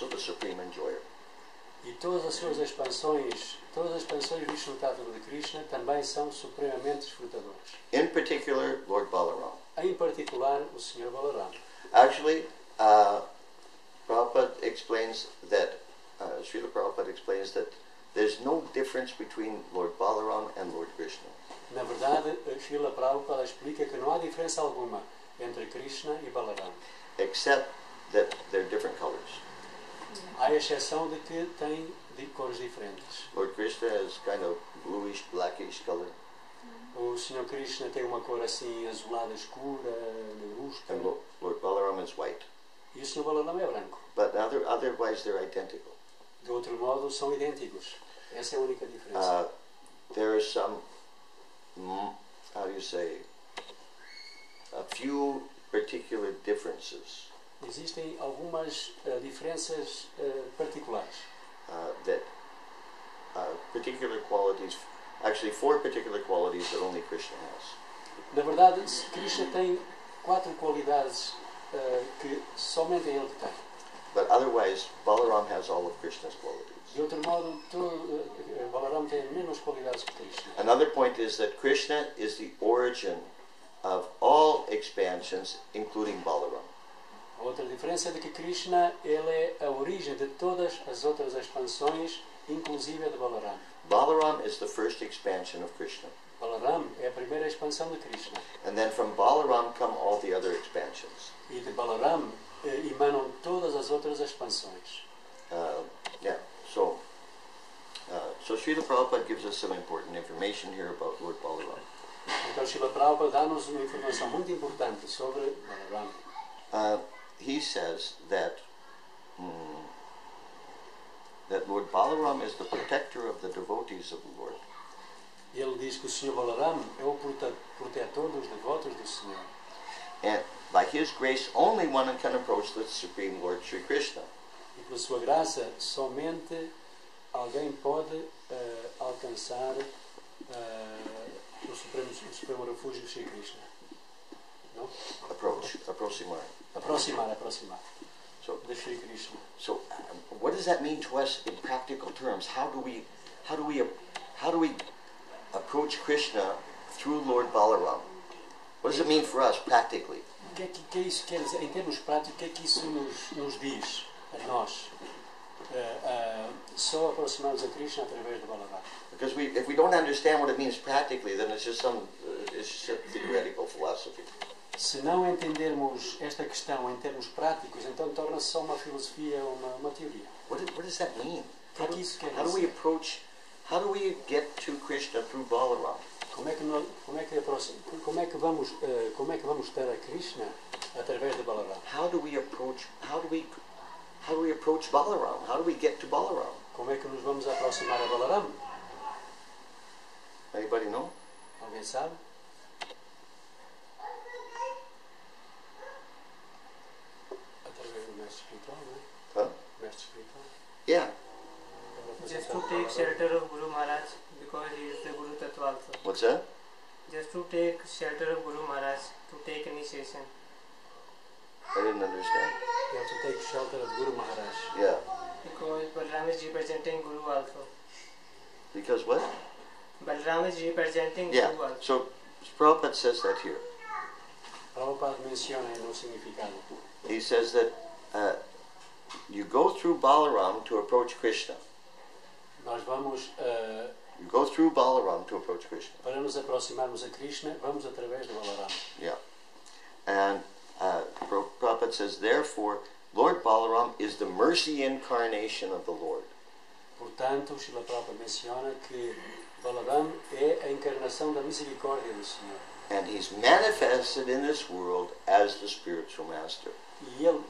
the supreme enjoyer. E todas as suas expansões, todas as expansões Vishnu Tattva de Krishna também são supremamente desfrutadores. In particular, Lord Balaram. Em particular, o Sr. Balaram. Actually, Prabhupada explains that, Srila Prabhupada explains that there's no difference between Lord Balaram and Lord Krishna. Na verdade, Srila Prabhupada explica que não há diferença alguma entre Krishna e Balaram. Except that they're different colors. Há exceção de que têm cores diferentes. Lord Krishna is kind of bluish, blackish color, O Sr. Krishna tem uma cor assim azulada escura, negruzca, and Lord Balaram is white. e o Sr. Balaram é branco. But otherwise they're identical. De outro modo, são idênticos. Essa é a única diferença. There are some, a few particular differences Existem algumas diferenças particulares. Particular qualities, actually 4 particular qualities that only Krishna has. Na verdade, Krishna tem 4 qualidades que somente ele tem. But otherwise, Balaram has all of Krishna's qualities. De outro modo, Balaram tem as mesmas qualidades que Krishna. Another point is that Krishna is the origin of all expansions, including Balaram. A outra diferença é de que Krishna ele é a origem de todas as outras expansões, inclusive a de Balaram. Balaram is the first expansion of Krishna. Balaram é a primeira expansão de Krishna. And then from Balaram come all the other expansions. E de Balaram emanam todas as outras expansões. So Srila Prabhupada gives us some important information here about Lord Balaram. Então Srila Prabhupada dá-nos uma informação muito importante sobre Balaram. He says that Lord Balaram is the protector of the devotees of the Lord. Ele diz que o Sr. Balaram é o protetor dos devotos do Senhor. And by his grace, only one can approach the Supreme Lord Sri Krishna. E pela sua graça, somente alguém pode alcançar o Supremo Refúgio de Sri Krishna. Não? Aproximar. Aproximar. De Sri Krishna. So, what does that mean to us in practical terms? How do we approach Krishna through Lord Balaram? What does it mean for us practically? O que é isso quer dizer? Em termos práticos, o que é que isso nos diz a nós? Só aproximamos a Krishna através de Balaram. Because if we don't understand what it means practically, then it's just it's just theoretical philosophy. Se não entendermos esta questão em termos práticos, então torna-se só uma filosofia, uma teoria. What does that mean? O que é que isso quer How do we dizer? approach? How do we get to Krishna through Balaram? Como é que vamos estar a Krishna através de Balaram? How do we approach Balaram? How do we get to Balaram? Como é que nos vamos aproximar a Balaram? Anybody know? Alguém sabe? Através do mestre espiritual, não é? Huh? Mestre espiritual. Yeah. Just to take shelter of Guru Maharaj because he is the Guru Tattva also. What's that? Just to take shelter of Guru Maharaj to take initiation. I didn't understand. You have to take shelter of Guru Maharaj. Yeah. Because Balaram is representing Guru also. Because what? Balaram is representing Yeah. Guru also. So Prabhupada says that here. Prabhupada menciona no significado. He says that you go through Balaram to approach Krishna. Nós vamos, You go through Balaram to approach Krishna. para nos aproximarmos a Krishna, vamos através de Balaram. Yeah. And Prabhupada says, therefore, Lord Balaram is the mercy incarnation of the Lord. Portanto, Srila Prabhupada menciona que Balaram é a encarnação da misericórdia do Senhor. And he's manifested in this world as the spiritual master. E ele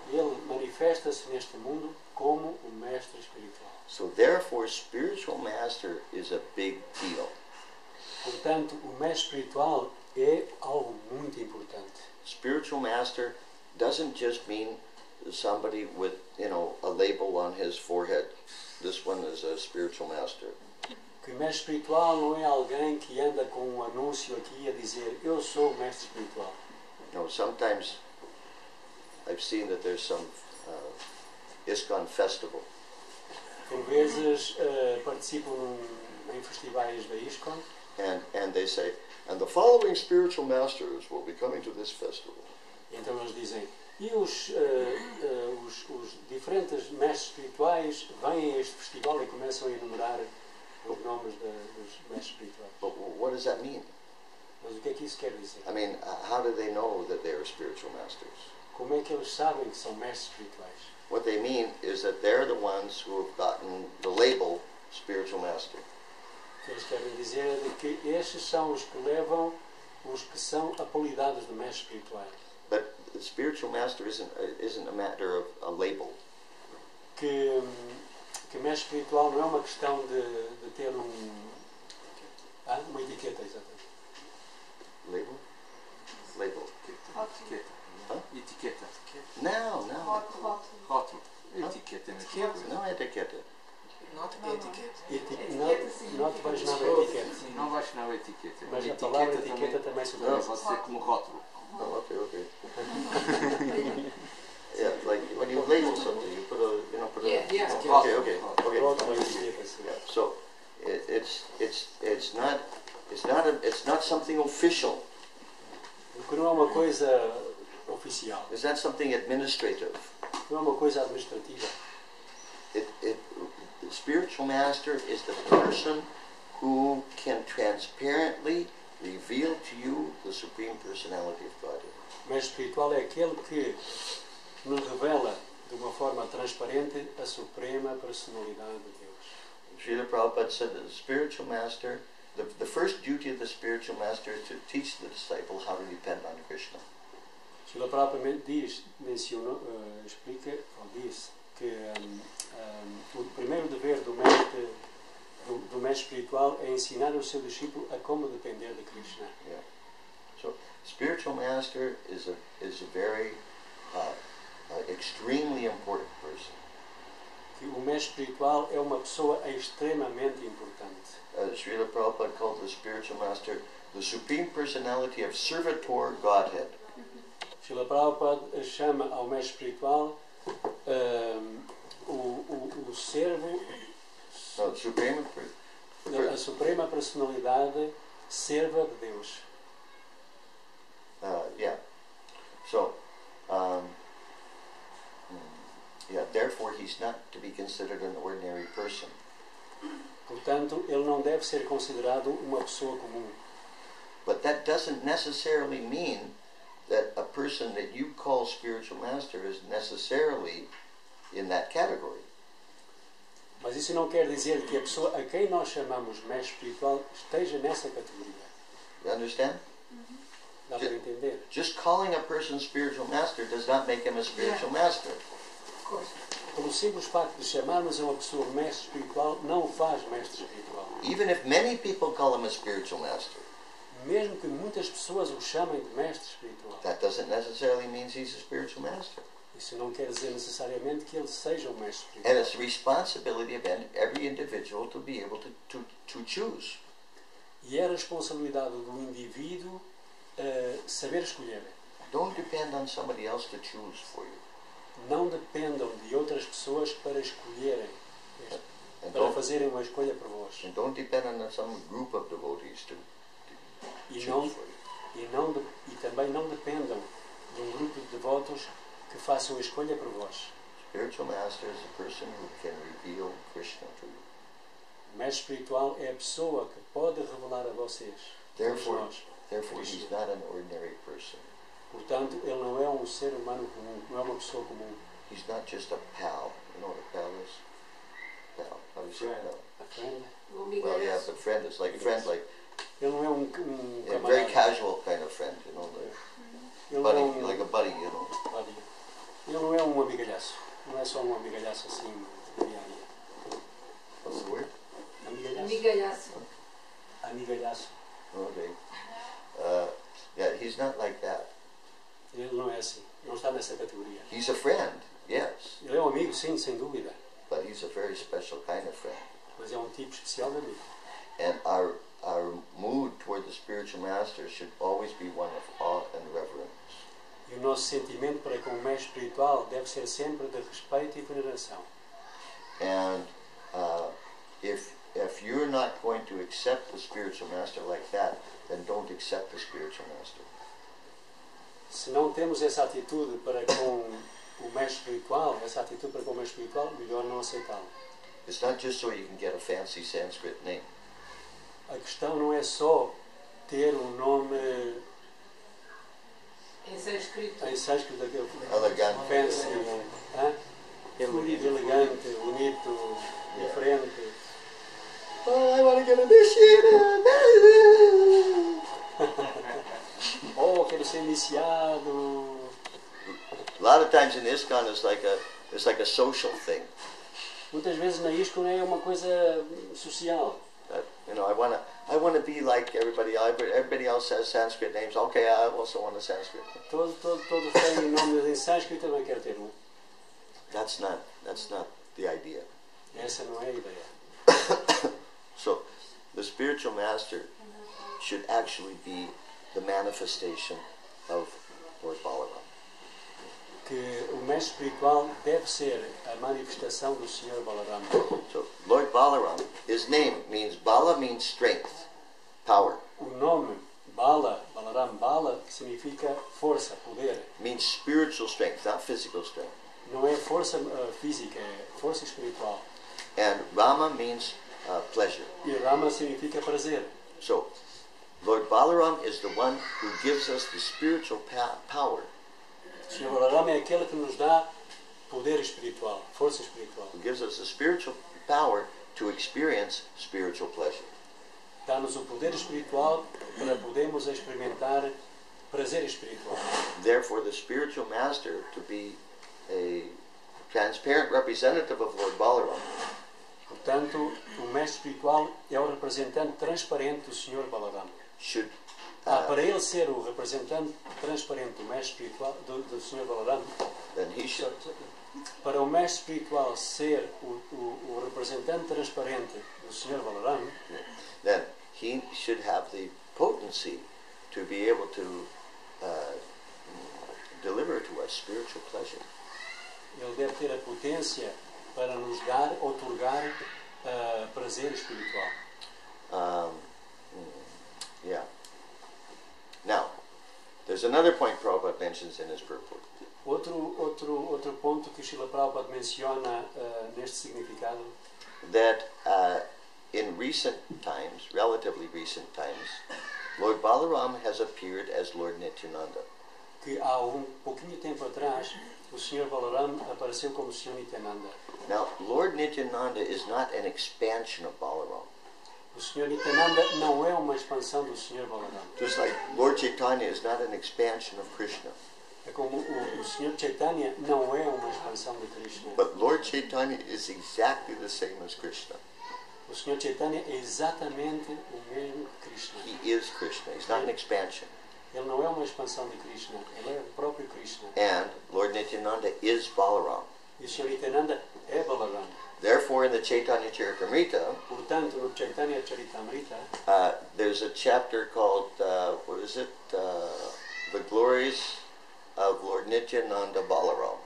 manifesta-se neste mundo como o mestre espiritual. So therefore, spiritual master is a big deal. Portanto, o mestre espiritual é algo muito importante. Spiritual master doesn't just mean somebody with, a label on his forehead. This one is a spiritual master. Que o mestre espiritual não é alguém que anda com um anúncio aqui a dizer eu sou o mestre espiritual. Sometimes I've seen that there's some ISKCON festival. Por vezes participam em festivais da ISKCON And they say, and the following spiritual masters will be coming to this festival. e então eles dizem e os diferentes mestres espirituais vêm a este festival e começam a enumerar os nomes dos mestres espirituais. But what does that mean? Mas o que é que isso quer dizer? I mean, how do they know that they are spiritual masters? Como é que eles sabem que são mestres espirituais? What they mean is that they're the ones who have gotten the label spiritual master. O que eles querem dizer é de que estes são os que levam os que são apelidados de mestres espirituais. But the spiritual master isn't a matter of a label. Que mestre espiritual não é uma questão de ter uma etiqueta, exatamente. Label? Label. Etiqueta. Hã? Etiqueta. No. Rótulo. Etiqueta. Não é etiqueta. Not etiquette. Não te vais nada a etiqueta. Não vais na etiqueta. Mas a palavra etiqueta também se Também utiliza. pode ser como rótulo. Oh, okay. Yeah, like when you label something, you put a, Yeah. Okay. Rótulo e etiqueta, sim. Yeah. So it's not something official. Porque não é uma coisa oficial. It's not something administrative. Não é uma coisa administrativa. The spiritual master is the person who can transparently reveal to you the Supreme Personality of Godhead. O mestre espiritual é aquele que nos revela de uma forma transparente a suprema personalidade de Deus. Srila Prabhupada said that the spiritual master, the first duty of the spiritual master is to teach the disciple how to depend on Krishna. Srila Prabhupada explica ou diz que o primeiro dever do mestre espiritual é ensinar o seu discípulo a como depender de Krishna. Yeah. So, spiritual master is a very extremely important person. Que o mestre espiritual é uma pessoa extremamente importante. Srila Prabhupada called the spiritual master the Supreme Personality of Servitor Godhead. Srila Prabhupada chama ao mestre espiritual o servo, a suprema personalidade serva de Deus. Yeah. So, therefore he's not to be considered an ordinary person. Portanto, ele não deve ser considerado uma pessoa comum. But that doesn't necessarily mean that a person that you call spiritual master is necessarily in that category. Mas isso não quer dizer que a pessoa a quem nós chamamos mestre espiritual esteja nessa categoria. You understand? Dá para entender? Just calling a person spiritual master does not make him a spiritual master. Pelo simples facto de chamarmos a uma pessoa mestre espiritual, não o faz mestre espiritual. Even if many people call him a spiritual master, Mesmo que muitas pessoas o chamem de mestre espiritual, that doesn't necessarily mean he's a spiritual master. isso não quer dizer necessariamente que ele seja um mestre And espiritual. it's the responsibility of every individual to be able to choose. E é a responsabilidade do indivíduo saber escolher. Don't depend on somebody else to choose for you. Não dependam de outras pessoas para escolherem, And para fazerem uma escolha por vós. don't depend on some group of devotees to E, choose for you. e também não dependam de um grupo de devotos que façam a escolha por vós. Spiritual master is a person who can reveal Krishna to you. O mestre espiritual é a pessoa que pode revelar a vocês, todos Therefore, nós. therefore he's not an ordinary person. Portanto, ele não é um ser humano comum, não é uma pessoa comum. He's not just a pal. You know what a pal is? Pal. How do you say pal? A friend. Well, yeah, but friend is like friend, like Ele não é um a very camarada. casual kind of friend, you know, like Ele não é buddy, um like a buddy, you know. buddy. Ele não é um amigalhaço. Não é só um amigalhaço assim, de dia a dia. What's the word? Amigalhaço. Amigalhaço. Okay. Yeah, he's not like that. Ele não é assim. Não está nessa categoria. He's a friend, yes, Ele é um amigo, sim, sem dúvida. but he's a very special kind of friend. Mas é um tipo especial de amigo. And our mood toward the spiritual master should always be one of awe and reverence. E o nosso sentimento para com o mestre espiritual deve ser sempre de respeito e veneração. And if you're not going to accept the spiritual master like that, then don't accept the spiritual master. Se não temos essa atitude para com o mestre espiritual, essa atitude para com o mestre espiritual, melhor não aceitá-lo. It's not just so you can get a fancy Sanskrit name. A questão não é só ter um nome em sânscrito daquele Elegante. fancy, fluido, elegante, bonito, diferente. Oh, I want to get initiated. Oh, quero ser iniciado. A lot of times in ISKCON it's like a social thing. Muitas vezes na ISKCON é uma coisa social. You know, I want to be like everybody. Everybody else has Sanskrit names. Okay, I also want a Sanskrit name. Todos têm nomes em sânscrito, também quero ter um. That's not the idea. Essa não é a ideia. So, the spiritual master should actually be the manifestation of Lord Balaram. Que o mestre espiritual deve ser a manifestação do Senhor Balaram. So, Lord Balaram, his name means Bala means strength, power. O nome Balaram Bala, significa força, poder. Means spiritual strength, not physical strength. Não é força física, é força espiritual. And Rama means pleasure. E Rama significa prazer. So, Lord Balaram is the one who gives us the spiritual power. O Senhor Balaram é aquele que nos dá poder espiritual, força espiritual. Who gives us the spiritual power to experience spiritual pleasure. Dá-nos o poder espiritual para podermos experimentar prazer espiritual. Therefore, the spiritual master, to be a transparent representative of Lord Balaram, Portanto, o mestre espiritual é o representante transparente do Senhor Balaram. should Para ele ser o representante transparente do mestre espiritual do Senhor Balaram, then he should para o mestre espiritual ser o representante transparente do Senhor Balaram, then he should have the potency to be able to deliver to us spiritual pleasure. ele deve ter a potência para nos dar, outorgar prazer espiritual. Yeah. Now, there's another point Prabhupada mentions in his purport. Outro ponto que Srila Prabhupada menciona neste significado, that in recent times, relatively recent times, Lord Balaram has appeared as Lord Nityananda. que há pouquinho tempo atrás o Sr. Balaram apareceu como Sr. Nityananda. Now, Lord Nityananda is not an expansion of Balaram. O Sr. Nityananda não é uma expansão do Sr. Balaram. Just like Lord Chaitanya is not an expansion of Krishna. É como o Sr. Chaitanya não é uma expansão de Krishna. But Lord Chaitanya is exactly the same as Krishna. O Sr. Chaitanya é exatamente o mesmo que Krishna. He is Krishna. He's not an expansion. Ele não é uma expansão de Krishna, ele é o próprio Krishna. And Lord Nityananda is Balaram. E o Sr. Nityananda é Balaram. Therefore, in the Chaitanya Charitamrita, Portanto, no Chaitanya Charitamrita, there's a chapter called, The Glories of Lord Nityananda Balaram.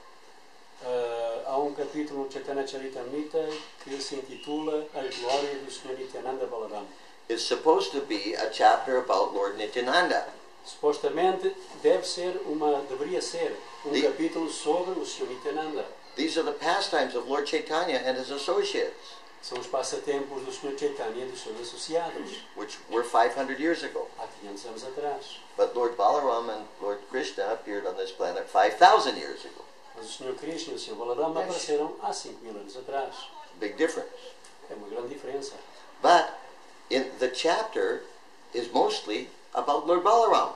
há capítulo no Chaitanya Charitamrita que se intitula A Glória do Sr. Nityananda Balaram. It's supposed to be a chapter about Lord Nityananda. Supostamente deveria ser capítulo sobre o Sr. Nityananda. These are the pastimes of Lord Chaitanya and his associates, São os passatempos do Sr. Chaitanya e dos seus associados, which were 500 years ago. há 500 anos atrás. But Lord Balaram and Lord Krishna appeared on this planet 5,000 years ago. Mas o Sr. Krishna e o Sr. Balaram apareceram há 5.000 anos atrás. Big difference. É uma grande diferença. But the chapter is mostly about Lord Balaram.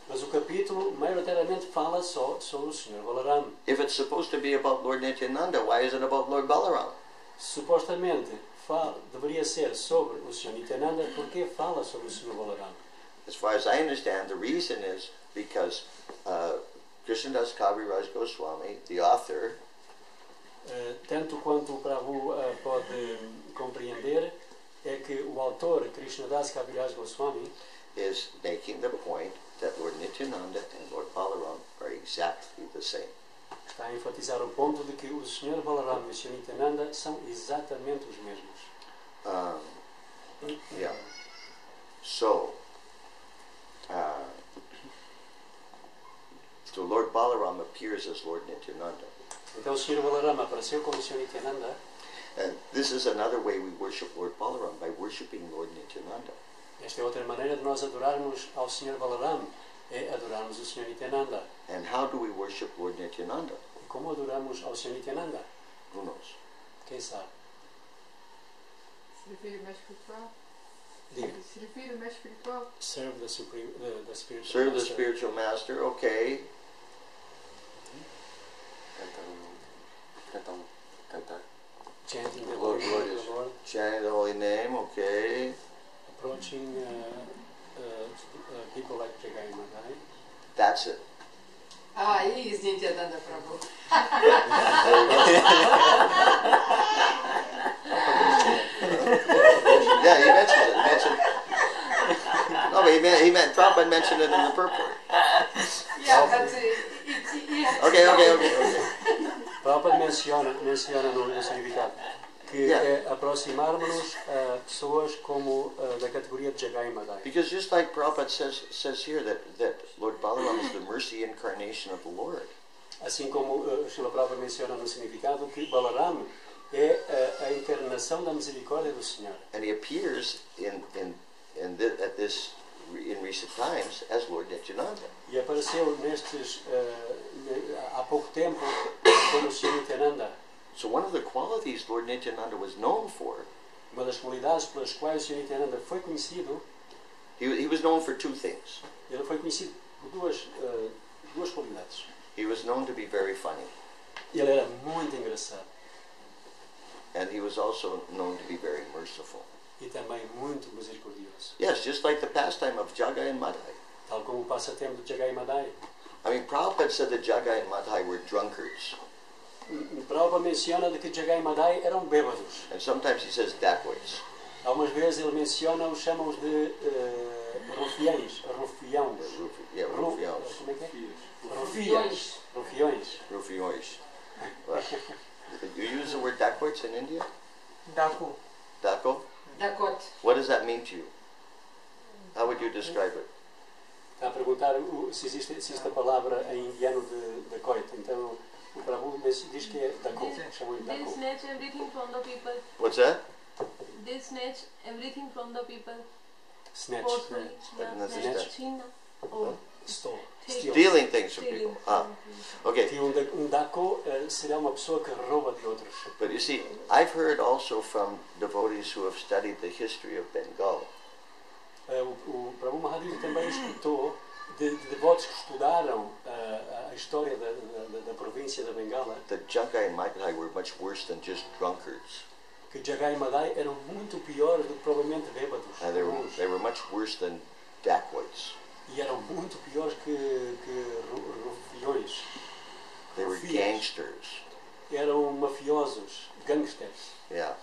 Mas o capítulo, maioritariamente, fala só sobre o Sr. Balaram. If it's supposed to be about Lord Nityananda, why is it about Lord Balaram? Supostamente, deveria ser sobre o Sr. Nityananda, porque fala sobre o Sr. Balaram. As far as I understand, the reason is because Krishnadas Kaviraj Goswami, the author, Tanto quanto o Prabhu pode compreender, é que o autor, Krishnadas Kaviraj Goswami, is making the point that Lord Nityananda and Lord Balaram are exactly the same. está a enfatizar o ponto de que o Sr. Balaram e o Sr. Nityananda são exatamente os mesmos. Yeah. So Lord Balaram appears as Lord Nityananda. Então o Sr. Balaram apareceu como o Sr. Nityananda. And this is another way we worship Lord Balaram, by worshiping Lord Nityananda. Esta é outra maneira de nós adorarmos ao Sr. Balaram, é adorarmos o Sr. Nityananda. And how do we worship Lord Nityananda? E como adoramos ao Sr. Nityananda? Who knows? Quem sabe? Servir o mestre espiritual. Diga. Servir o mestre espiritual. Serve the spiritual Serve the master. spiritual master, okay. Cantar. Chanting the Lord, holy name of the Lord. Chanting the holy name, okay. Approaching people like Jagai Madai. That's it. Isso, Nityananda Prabhu. Yeah, he mentioned it. No, but he meant Prabhupada mentioned it in the purport. Yeah, but Okay. Prabhupada menciona no significado que é aproximarmos-nos a pessoas como da categoria de Jagai Madai. Because just like Prabhupada says here that Lord Balaram is the mercy incarnation of the Lord. Assim como Srila Prabhupada menciona no significado que Balaram é a encarnação da misericórdia do Senhor. And he appears in recent times as Lord Nityananda. E apareceu há pouco tempo como o Sr. Nityananda. So one of the qualities Lord Nityananda was known for, Uma das qualidades pelas quais o Sr. Nityananda foi conhecido, he was known for two things. ele foi conhecido por duas qualidades. He was known to be very funny, Ele era muito engraçado and he was also known to be very merciful. e também muito misericordioso. Yes, just like the pastime of Jagai and Madhai. Tal como o passatempo de Jagai Madai. I mean, Prabhupada said that Jagai and Madhai were drunkards, O Prabhupada menciona de que Jagai Madai eram bêbados. and sometimes he says dacoits. Algumas vezes ele chama-os de rufiões. Rufiões. Yeah, rufiões. Como é que é? Rufiões. Rufiões. You use the word dacoits in India? Daku. Daco? Dakota. What does that mean to you? How would you describe it? Está a perguntar se existe a palavra em indiano de coito. Então, o Prabhu diz que é Dako. Chamam de They Dako. snatch everything from the people. What's that? They snatch everything from the people. Snatch. Forcefully. Snatch. Snatch. China. Oh. Stole. Steal. Stealing things from Stealing. people. Ah, okay. Que um Dako será uma pessoa que rouba de outros. But you see, I've heard also from devotees who have studied the history of Bengal O Prabhu Mahadev também escutou de devotos que estudaram a história da província da Bengala, that Jagai and Maikai were much worse than just drunkards. que Jagai e Madai eram muito piores do que provavelmente bêbados. And they were much worse than dacoits. E eram muito piores que rufiões. They were Rufias. gangsters. Eram mafiosos, gangsters. Yeah.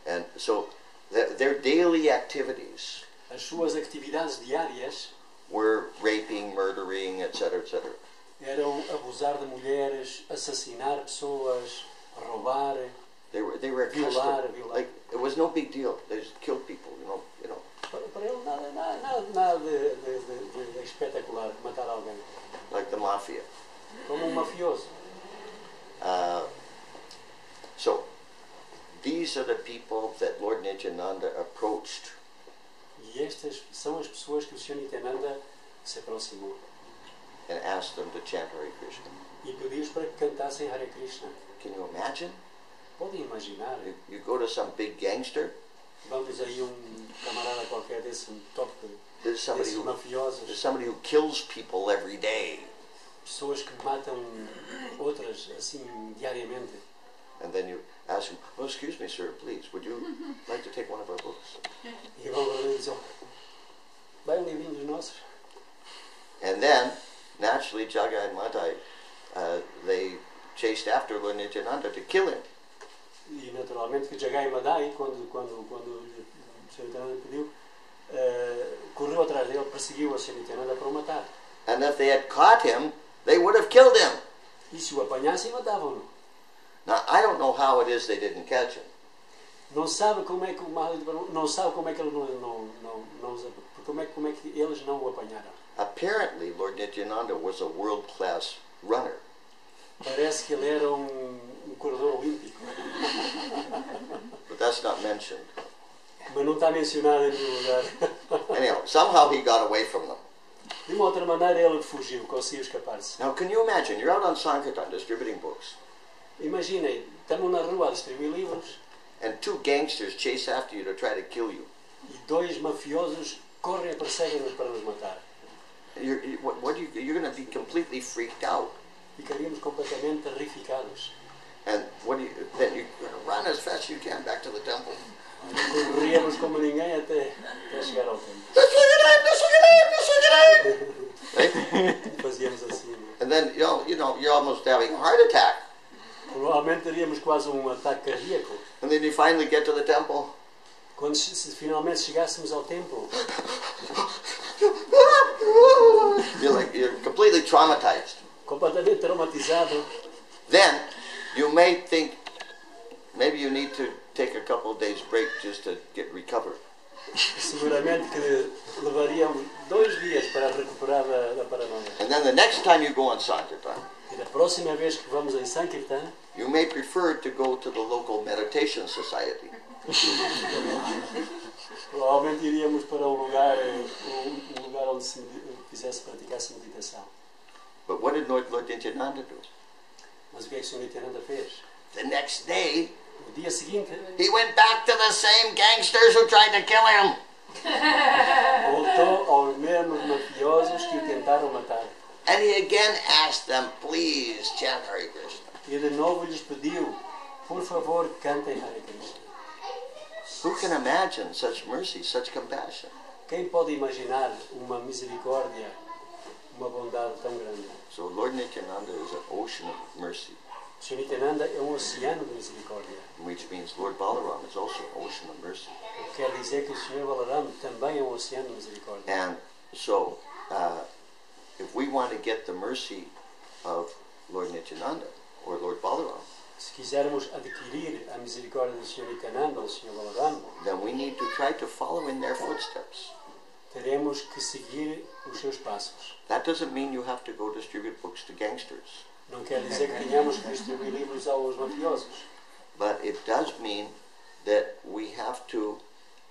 And so their daily activities As suas atividades diárias were raping, murdering, etc., etc. eram abusar de mulheres, assassinar pessoas, roubar, They were violar. like it was no big deal. They just killed people, you know. Para ele nada de espetacular matar alguém. Like the mafia. Como mafioso. So these are the people that Lord Nityananda approached E estas são as pessoas que o Sr. Nityananda se aproximou and asked them to chant Hare Krishna. e pediu-os para que cantassem Hare Krishna. Can you imagine? Podem imaginar, You go to some big gangster. vamos aí camarada qualquer desse top, There's somebody desses who mafiosos, kills people every day, pessoas que matam outras assim diariamente. and then you ask him, "Oh, excuse me, sir, please, would you like to take one of our books?" E vão para ele e dizem, vai um livrinho dos nossos. And then, naturally, Jagai and Madai, they chased after Lord Nityananda to kill him. E naturalmente que Jagai Madai, quando o Sr. Nityananda pediu, correu atrás dele, perseguiu o Sr. Nityananda para o matar. And if they had caught him, they would have killed him. E se o apanhassem, matavam-no. Now, I don't know how it is they didn't catch him. Não sabe como é que o Mahadev não sabe como é que ele como é que eles não o apanharam. Apparently, Lord Nityananda was a world-class runner. Parece que ele era corredor olímpico. But that's not mentioned. Mas não está mencionado em nenhum lugar. Anyhow, somehow he got away from them. De uma outra maneira ele fugiu, conseguiu escapar-se. Now, can you imagine? You're out on Sankirtan distributing books, Imaginem, estamos na rua a distribuir livros and two gangsters chase after you to try to kill you. e dois mafiosos correm e perseguem-nos para nos matar. You're going to be completely freaked out. Ficaríamos completamente terrificados. And then you're going to run as fast as you can back to the temple. Corríamos como ninguém até chegar ao templo. Right? Fazíamos assim. And then you're almost having a heart attack. Provavelmente teríamos quase ataque cardíaco. And then you finally get to the temple. Quando se finalmente chegássemos ao templo, You're completely traumatized. completamente traumatizado, Then you may think maybe you need to take a couple of days break just to get recovered. seguramente que levaríamos 2 dias para recuperar da paranoia. And then the next time you go on Sankirtan, E da próxima vez que vamos em Sankirtan, you may prefer to go to the local meditation society. provavelmente iríamos para um lugar onde se praticasse meditação. But what did Lord Nityananda do? Mas o que é que o Sr. Nityananda fez? The next day, No dia seguinte, he went back to the same gangsters who tried to kill him. voltou aos mesmos mafiosos que o tentaram matar. And he again asked them, please chant Hare Krishna. E de novo lhes pediu, por favor, cantem Hare Krishna. Who can imagine such mercy, such compassion? Quem pode imaginar uma misericórdia, uma bondade tão grande? So Lord Nityananda is an ocean of mercy, O Sr. Nityananda é oceano de misericórdia. which means Lord Balaram is also an ocean of mercy. O que quer dizer que o Sr. Balaram também é oceano de misericórdia. And so, if we want to get the mercy of Lord Nityananda or Lord Balaram, Se quisermos adquirir a misericórdia do Sr. Nityananda ou do Sr. Balaram, then we need to try to follow in their footsteps. teremos que seguir os seus passos. That doesn't mean you have to go distribute books to gangsters. Não quer dizer que tenhamos que distribuir livros aos mafiosos. But it does mean that we have to,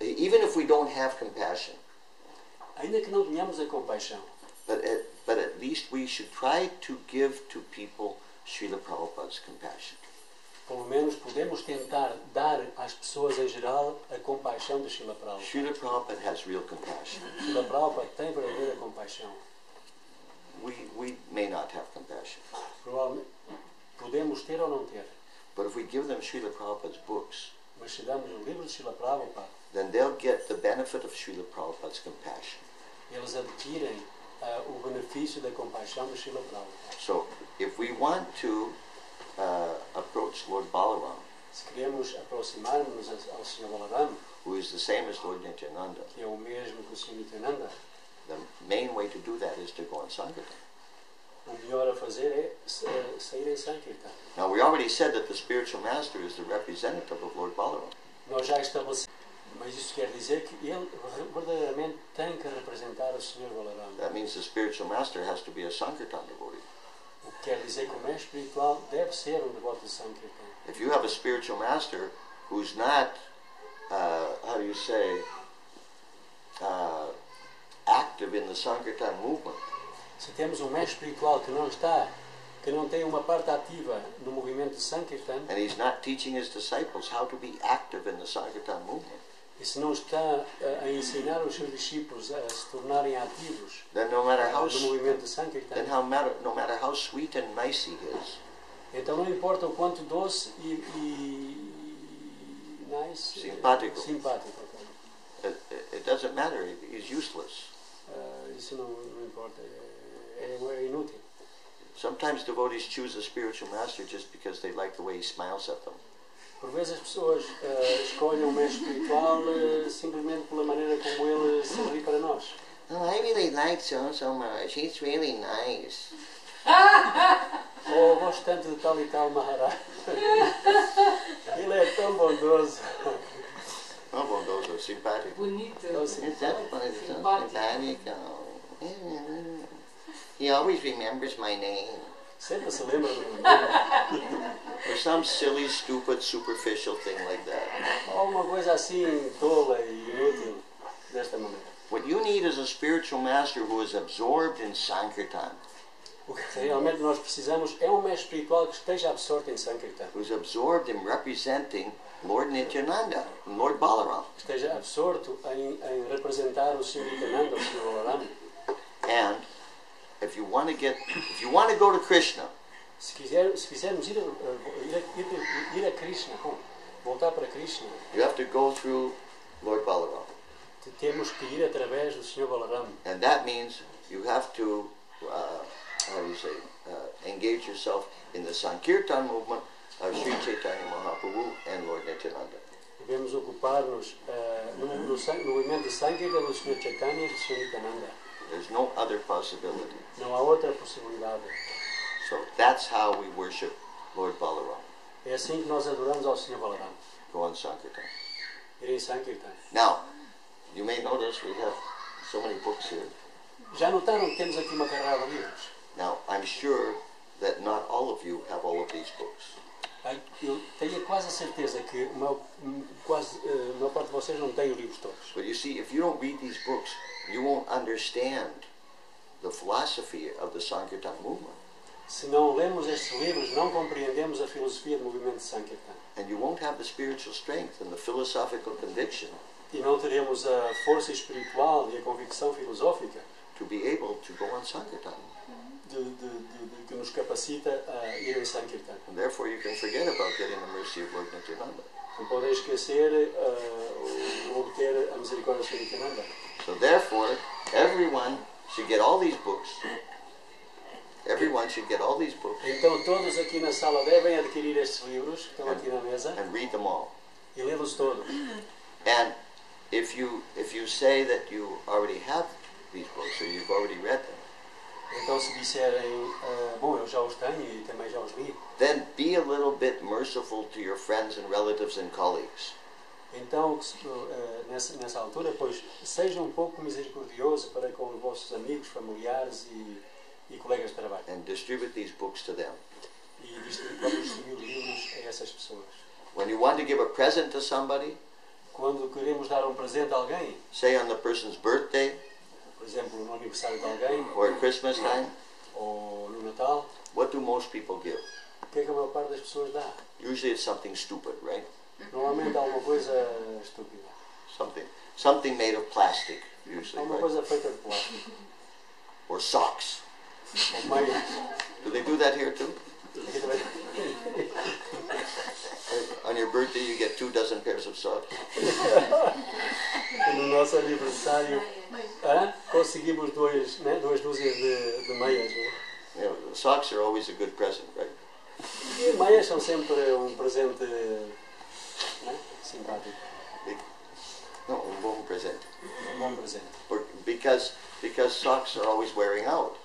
even if we don't have compassion, Ainda que não tenhamos a compaixão, but at least we should try to give to people Srila Prabhupada's compassion. pelo menos podemos tentar dar às pessoas em geral a compaixão de Srila Prabhupada. Srila Prabhupada has real compassion. Srila Prabhupada tem verdadeira compaixão. We may not have compassion. Provavelmente podemos ter ou não ter, But if we give them Srila Prabhupada's books, mas se damos o livro de Srila Prabhupada, then they'll get the benefit of Srila Prabhupada's compassion. eles adquirem o benefício da compaixão de Srila Prabhupada. So if we want to approach Lord Balaram, Se queremos aproximar-nos ao Sr. Balaram, who is the same as Lord Nityananda, que é o mesmo que o Sr. Nityananda, the main way to do that is to go on Sankirtan. o melhor a fazer é sair em Sankirtan. Now we already said that the spiritual master is the representative of Lord Balaram. Nós já estabelecemos, mas isso quer dizer que ele verdadeiramente tem que representar o Sr. Balaram. That means the spiritual master has to be a Sankirtan devotee. O que quer dizer que o mestre espiritual deve ser um devoto de Sankirtan. If you have a spiritual master who's not, how do you say, active in the Sankirtan movement, Se temos um mestre espiritual que não tem uma parte ativa no movimento de Sankirtan, and he's not teaching his disciples how to be active in the Sankirtan movement, e se não está a ensinar os seus discípulos a se tornarem ativos then no matter how, no movimento de Sankirtan, no matter how sweet and nice he is, então não importa o quanto doce e nice, Simpático. simpático, it doesn't matter. He's useless. isso não importa, é inútil. Sometimes devotees choose a spiritual master just because they like the way he smiles at them. Por vezes as pessoas escolhem um mestre espiritual simplesmente pela maneira como ele sorri para nós. Oh, I really like so much. He's really nice. Ou gosto tanto de tal e tal Maharaj. Ele é tão bondoso. Oh, well, those are simpático. Bonito. Tão simpático. Simpático. He always remembers my name. Sempre se lembra do meu nome. Or some silly, stupid, superficial thing like that. Ou uma coisa assim tola e inútil desta maneira. What you need is a spiritual master who is absorbed in Sankirtan, O que realmente nós precisamos é um mestre espiritual que esteja absorto em Sankirtan. who's absorbed in representing Lord Nityananda and Lord Balaram. Que esteja absorto em representar o Sr. Nityananda, o Sr. Balaram. And if you want to go to Krishna, Se quisermos ir a Krishna, voltar para Krishna, you have to go through Lord Balaram. temos que ir através do Sr. Balaram. And that means you have to, engage yourself in the Sankirtan movement of Sri Chaitanya Mahaprabhu and Lord Nityananda. Devemos ocupar-nos no movimento de Sankirtan do Sr. Chaitanya e do Sr. Nityananda. There's no other possibility. Não há outra possibilidade. So that's how we worship Lord Balaram. É assim que nós adoramos ao Sr. Balaram. Go on Sankirtan. Ir em Sankirtan. Now, you may notice we have so many books here. Já notaram que temos aqui uma carrada de livros? Now, I'm sure that not all of you have all of these books. Eu tenho quase a certeza que a maior parte de vocês não tem os livros todos. But you see, if you don't read these books, you won't understand the philosophy of the Sankirtan movement. Se não lemos estes livros, não compreendemos a filosofia do movimento de Sankirtan. And you won't have the spiritual strength and the philosophical conviction E não teremos a força espiritual e a convicção filosófica to be able to go on Sankirtan. que nos capacita a ir em Sankirtan. And therefore you can forget about getting the mercy of Lord Nityananda. Não podem esquecer ou obter a misericórdia do Sr. Nityananda. So therefore, everyone should get all these books. Everyone should get all these books Então todos aqui na sala devem adquirir estes livros que estão aqui na mesa and read them all. e lê-los todos. And if you say that you already have these books or you've already read them, Então se disserem, bom, eu já os tenho e também já os li, then be a little bit merciful to your friends and relatives and colleagues. Então, nessa altura, pois, seja um pouco misericordioso para com os vossos amigos, familiares e colegas de trabalho. And distribute these books to them. E distribuir os livros a essas pessoas. When you want to give a present to somebody, Quando queremos dar um presente a alguém, say on the person's birthday por exemplo, no aniversário de alguém, or at Christmas time, ou no Natal, what do most people give? o que é que a maior parte das pessoas dá? Usually it's something stupid, right? Normalmente há alguma coisa estúpida. Something made of plastic, usually, Há uma right? coisa feita de plástico. Or socks. Ou meias. Do they do that here too? On your birthday you get 24 pairs of socks. No nosso aniversário conseguimos duas dúzias de meias. Né? You know, socks are always a good present, right? E meias são sempre um presente, né? Simpático. No, um bom presente. Um bom presente. Because socks are always wearing out.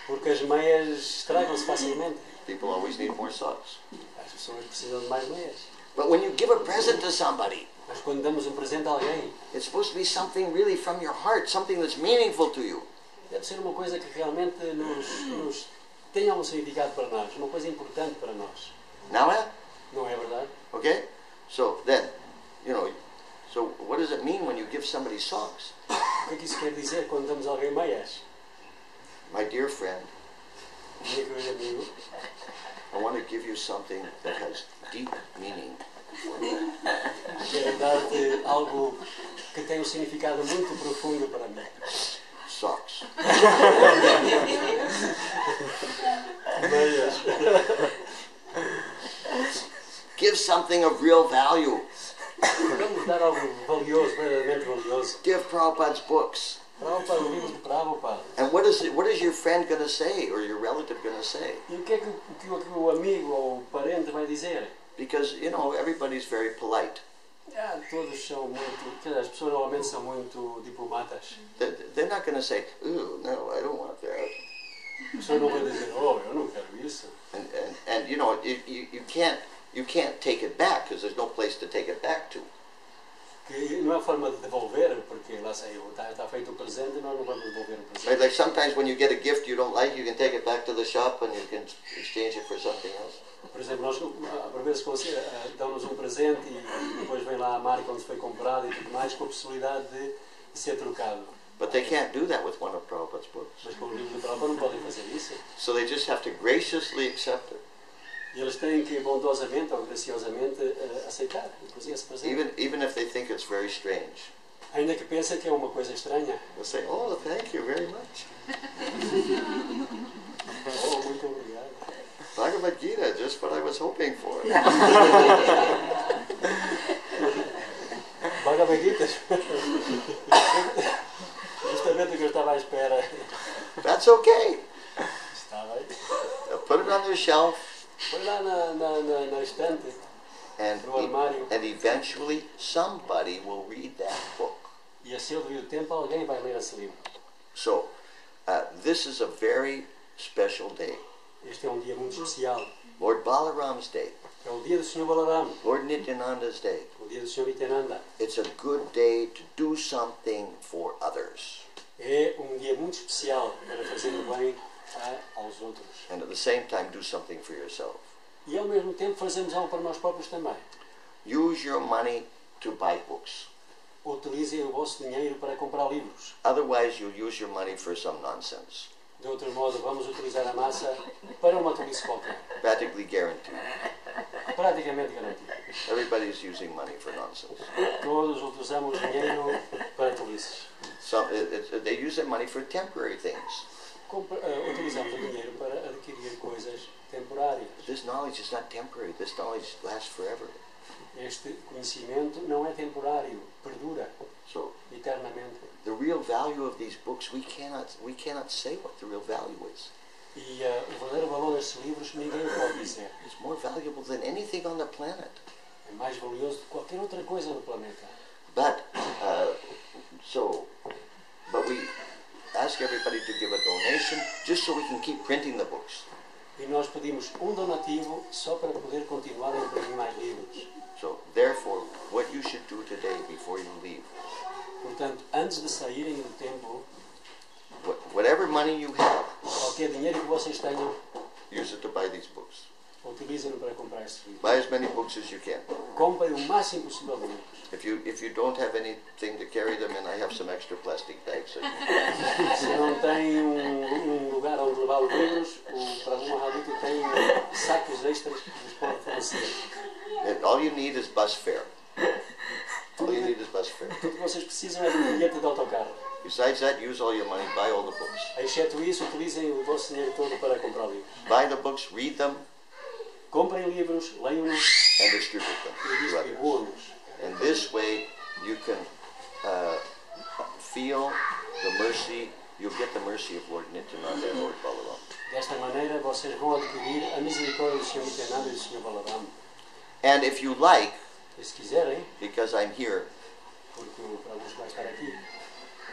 Porque as meias estragam-se facilmente. People always need more socks. As pessoas precisam de mais meias. But when you give a present to somebody, Mas quando damos um presente a alguém, it's supposed to be something really from your heart, something that's meaningful to you. deve ser uma coisa que realmente nos tenha um significado para nós, uma coisa importante para nós. Now, Não é verdade? okay? So then, you know, so what does it mean when you give somebody socks? O que é que isso quer dizer quando damos a alguém meias? My dear friend, Meu querido amigo, I want to give you something that has deep meaning. quero dar-te algo que tem um significado muito profundo para mim. Socks. Meias. Give something of real value. Vamos dar algo valioso, verdadeiramente valioso. Give Prabhupada's books. Prabhupada, o livro de Prabhupada. And what is your friend going to say or your relative going to say? E o que é que o amigo ou o parente vai dizer? Because, you know, everybody's very polite. Todos são muito... Quer dizer, as pessoas normalmente são muito diplomatas. They're not going to say, ooh, no, I don't want that. As pessoas não vão dizer, oh, eu não quero isso. And you know, you can't take it back because there's no place to take it back to. Que não há forma de devolver, porque lá saiu, está feito o presente e nós não vamos devolver o presente. Right? Like sometimes when you get a gift you don't like, you can take it back to the shop and you can exchange it for something else. Por exemplo, nós por vezes damos um presente e depois vem lá a marca onde foi comprado e tudo mais, com a possibilidade de ser trocado. But they can't do that with one of Prabhupada's books. Mas com o livro de Prabhupada não podem fazer isso. So they just have to graciously accept it. E eles têm que bondosamente ou graciosamente aceitar esse presente. Even if they think it's very strange. Ainda que pensem que é uma coisa estranha. They'll say, oh, thank you very much. Oh, muito obrigado. Bhagavad Gita, just what I was hoping for. Bhagavad Gita. Justamente o que eu estava à espera. That's okay. Está bem. They'll put it on their shelf. Foi lá na estante, no armário. And eventually somebody will read that book. E a cedo e o tempo alguém vai ler esse livro. So, this is a very special day. Este é um dia muito especial. Lord Balaram's day. É o dia do Sr. Balaram. Lord Nityananda's day. O dia do Sr. Nityananda. It's a good day to do something for others. É um dia muito especial para fazer o bem aos outros. And at the same time do something for yourself. E ao mesmo tempo fazemos algo para nós próprios também. Use your money to buy books. Utilizem o vosso dinheiro para comprar livros. Otherwise you'll use your money for some nonsense. De outro modo, vamos utilizar a massa para uma tolice qualquer. Practically guaranteed. Praticamente garantido. Everybody's using money for nonsense. Todos utilizamos dinheiro para tolices. They use their money for temporary things. Utilizamos o dinheiro para adquirir coisas temporárias. This knowledge is not temporary. This knowledge lasts forever. Este conhecimento não é temporário, perdura So eternamente. the real value of these books, we cannot say what the real value is. E o verdadeiro valor destes livros ninguém pode dizer. It's more valuable than anything on the planet. É mais valioso do que qualquer outra coisa no planeta. But we ask everybody to give a donation just so we can keep printing the books. E nós pedimos donativo só para poder continuar a imprimir mais livros. So, therefore, what you should do today before you leave, Portanto, antes de saírem do templo, whatever money you have, qualquer dinheiro que vocês tenham, use it to buy these books. utilizem-no para comprar estes livros. Buy as many books as you can. Comprem o máximo possível de livros. If you don't have anything to carry them in, I have some extra plastic bags. Se não têm um lugar onde levar os livros, o Prabhu Mahadiki tem sacos extras que vos podem fornecer. All you need is bus fare. All you need is bus fare. Tudo que vocês precisam é de um bilhete de autocarro. Besides that, use all your money, buy all the books. Exceto isso, utilizem o vosso dinheiro todo para comprar livros. Buy the books, read them, Comprem livros, leiam-nos and distribute them e to others. distribuam-nos. And this way, you can feel the mercy. You'll get the mercy of Lord Nityananda and Lord Balaram. Desta maneira, vocês vão adquirir a misericórdia do Sr. Nityananda e do Sr. Balaram. And if you like, E se quiserem, because I'm here, porque o Prabhu vai estar aqui,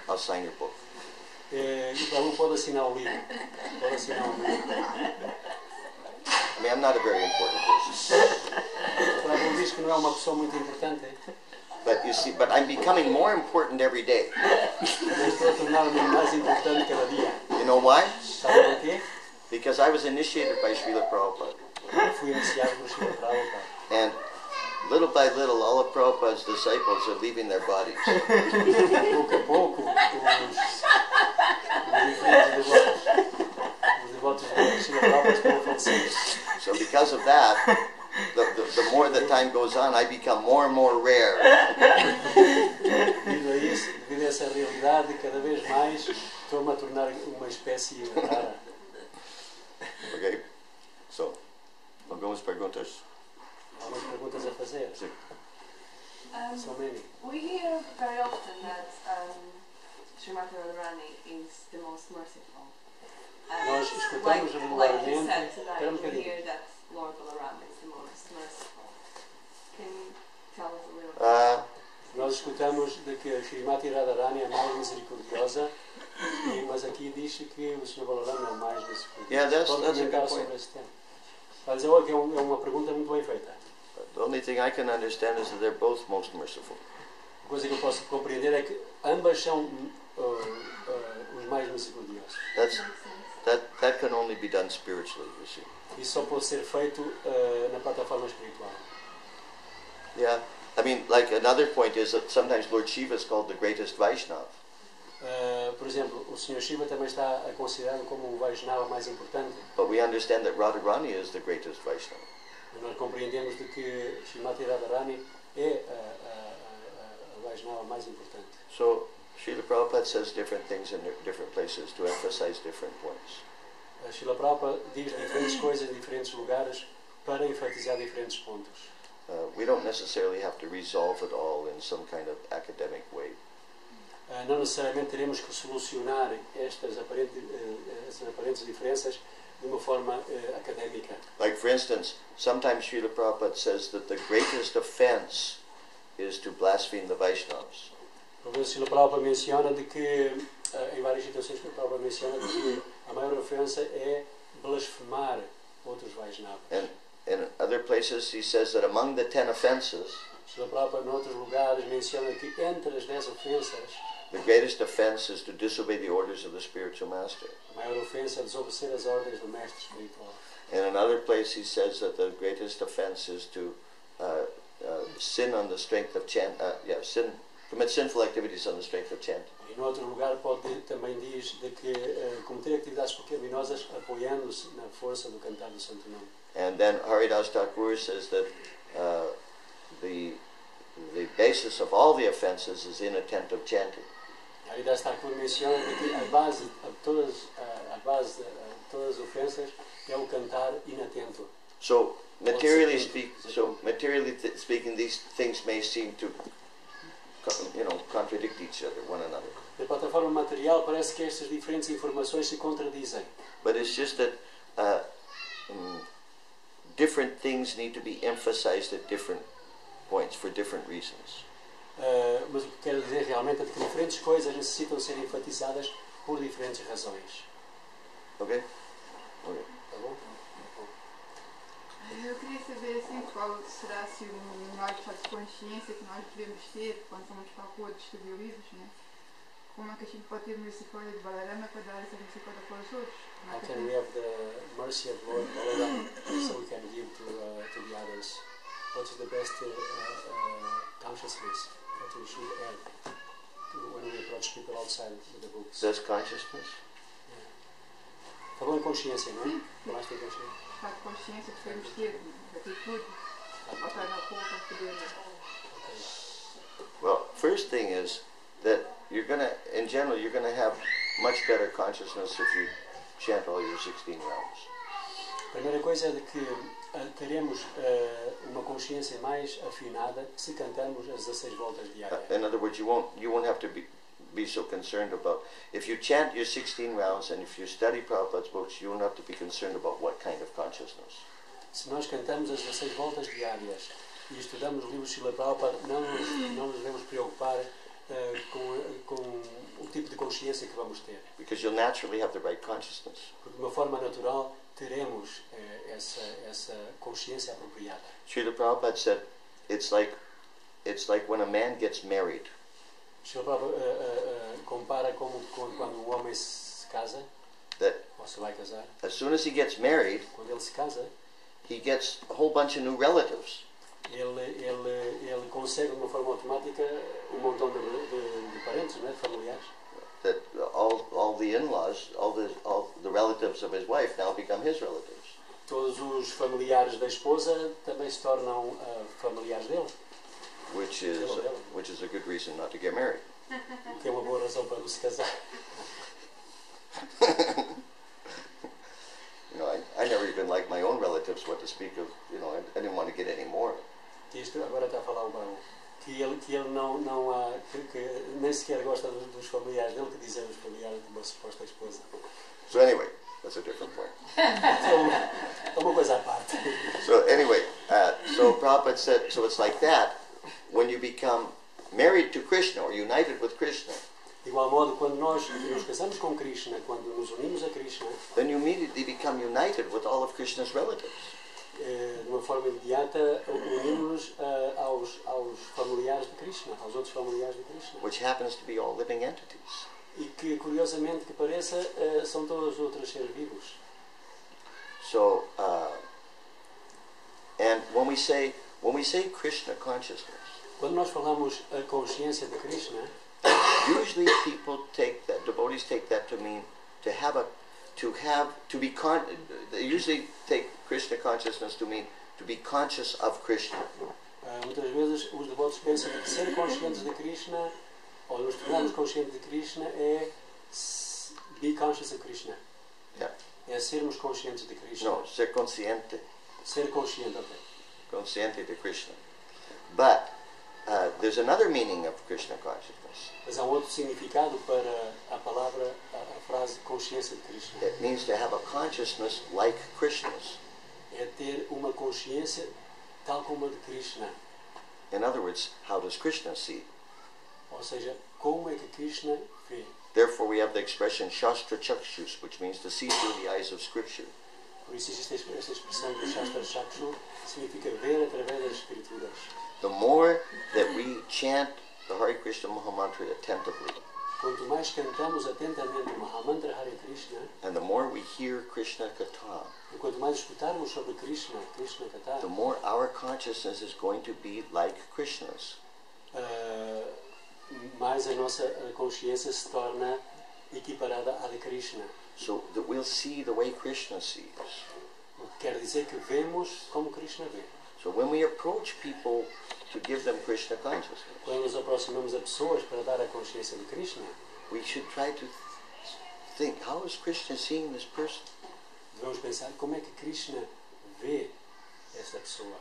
I'll sign your book. o Prabhu pode assinar o livro. Pode assinar o livro. I mean, I'm not a very important person, O Prabhu diz que não é uma pessoa muito importante, but you see, but I'm becoming more important every day. mas estou a tornar-me mais importante cada dia. You know why? Sabe porquê? Because I was initiated by Srila Prabhupada. Fui iniciado por Sr. Prabhupada. And little by little, all of Prabhupada's disciples are leaving their bodies. Pouco a pouco, os devotos do Sr. Prabhupada estão a falecer. So because of that, the more the time goes on, I become more and more rare. Devido a isso, devido a essa realidade, cada vez mais estou-me a tornar uma espécie rara. Okay? So, algumas perguntas. Há umas perguntas a fazer. Sim. So many. We hear very often that Srimati Radharani is the most merciful. Nós escutamos like you regularmente. said tonight, Espera um we bocadinho. hear that Lord Balaram is the most merciful. Can you tell us a little bit? Nós escutamos de que a Srimati Radharani é a mais misericordiosa, mas aqui diz que o Sr. Balaram é o mais misericordioso. Yeah, that's Pode a good comentar point. sobre esse tema. Mas eu acho que é uma pergunta muito bem feita. The only thing I can understand is that they're both most merciful. A coisa que eu posso compreender é que ambas são os mais misericordiosos. That can only be done spiritually, you see. Isso só pode ser feito na plataforma espiritual. Yeah. I mean, like another point is that sometimes Lord Shiva is called the greatest Vaishnava. Por exemplo, o Sr. Shiva também está considerado como o Vaishnava mais importante. But we understand that Radharani is the greatest Vaishnava. Nós compreendemos de que Srimati Radharani é a Vaishnava mais importante. So, Srila Prabhupada says different things in different places to emphasize different points. Srila Prabhupada diz diferentes coisas em diferentes lugares para enfatizar diferentes pontos. We don't necessarily have to resolve it all in some kind of academic way. Não necessariamente teremos que solucionar estas aparentes diferenças de uma forma académica. Like for instance, sometimes Srila Prabhupada says that the greatest offense is to blaspheme the Vaishnavas. Por vezes Srila Prabhupada menciona de que, em várias situações, Srila Prabhupada menciona de que a maior ofensa é blasfemar outros Vaishnavas. And in other places he says that among the 10 offenses, Srila Prabhupada, em outros lugares, menciona que entre as 10 ofensas, the greatest offense is to disobey the orders of the spiritual master. a maior ofensa é desobedecer as ordens do mestre espiritual. In another place he says that the greatest offense is to sin on the strength of commit sinful activities on the strength of chanting. E no outro lugar também diz de que cometer atividades pecaminosas apoiando-se na força do cantar do Santo Nome. And then Haridas Thakur says that the basis of all the offenses is inattentive chanting. Haridas Thakur menciona de que a base de todas as ofensas é o cantar inatento. So materially speaking, these things may seem to, contradict each other, one another. Na plataforma material parece que estas diferentes informações se contradizem. But it's just that different things need to be emphasized at different points for different reasons. Mas o que quero dizer realmente é que diferentes coisas necessitam ser enfatizadas por diferentes razões. Okay? Okay. Tá bom? será se o maior estado de consciência que nós devemos ter quando somos para a rua distribuir livros, né? Como é que a gente pode ter misericórdia de Balarama para dar essa misericórdia para os outros? How can we have the mercy of Lord Balaram so we can give to the others? What is the best consciousness that we should have when we approach people outside with the books? This consciousness? Falou em consciência, não é? Falaste em consciência. Estado de consciência que devemos ter, de atitude, para estar na rua para poder. Well, first thing is that you're gonna, in general, you're gonna have much better consciousness if you chant all your 16 rounds. A primeira coisa é de que teremos uma consciência mais afinada se cantarmos as 16 voltas diárias. In other words, you won't have to be so concerned about, if you chant your 16 rounds and if you study Prabhupada's books, you won't have to be concerned about what kind of consciousness. Se nós cantamos as 16 voltas diárias e estudamos os livros de Srila Prabhupada, não nos devemos preocupar com o tipo de consciência que vamos ter. Because you'll naturally have the right consciousness. Porque de uma forma natural teremos essa consciência apropriada. Srila Prabhupada said, it's like when a man gets married. Srila Prabhupada compara como quando um homem se casa, ou se vai casar. As soon as he gets married, quando ele se casa, he gets a whole bunch of new relatives. Ele consegue de uma forma automática montão de parentes, não é? De familiares. That all the in-laws, all the relatives of his wife now become his relatives. Todos os familiares da esposa também se tornam familiares dele. Which is a good reason not to get married. Que é uma boa razão para não se casar. I never even liked my own relatives, what to speak of, I didn't want to get any more. Isto agora está a falar o Baú. Que ele que nem sequer gosta dos familiares dele, que dizem os familiares de uma suposta esposa. So anyway, that's a different point. É uma coisa à parte. So anyway, so Prabhupada said, so it's like that, when you become married to Krishna or united with Krishna. De igual modo, quando nós nos casamos com Krishna, quando nos unimos a Krishna, then you immediately become united with all of Krishna's relatives. De uma forma imediata, unimos-nos aos familiares de Krishna, aos outros familiares de Krishna. Which happens to be all living entities. E que, curiosamente que pareça, são todos outros seres vivos. So, and when we say Krishna consciousness, quando nós falamos a consciência de Krishna, usually devotees take that to mean they usually take Krishna consciousness to mean to be conscious of Krishna. Muitas vezes os devotos pensam que ser conscientes de Krishna, ou nos tornarmos conscientes de Krishna, é be conscious of Krishna. Yeah. É sermos conscientes de Krishna. No, ser consciente. Ser consciente, ok. Consciente de Krishna. But there's another meaning of Krishna consciousness. Mas há outro significado para a palavra, a frase consciência de Krishna. It means to have a consciousness like Krishna's. É ter uma consciência tal como a de Krishna. In other words, how does Krishna see? Ou seja, como é que Krishna vê? Therefore we have the expression Shastra Chakshus, which means to see through the eyes of Scripture. Por isso existe esta expressão de Shastra Chakshu, significa ver através das Escrituras. The more that we chant the Hare Krishna Mahamantra attentively, quanto mais cantamos atentamente o Mahamantra Hare Krishna, and the more we hear Krishna Katha, e quanto mais escutarmos sobre Krishna Katha, the more our consciousness is going to be like Krishna's. Mais a nossa consciência se torna equiparada à de Krishna. So that we'll see the way Krishna sees. O que quer dizer que vemos como Krishna vê. So when we approach people to give them Krishna consciousness, quando nos aproximamos a pessoas para dar a consciência de Krishna, we should try to think, how is Krishna seeing this person? Devemos pensar como é que Krishna vê esta pessoa.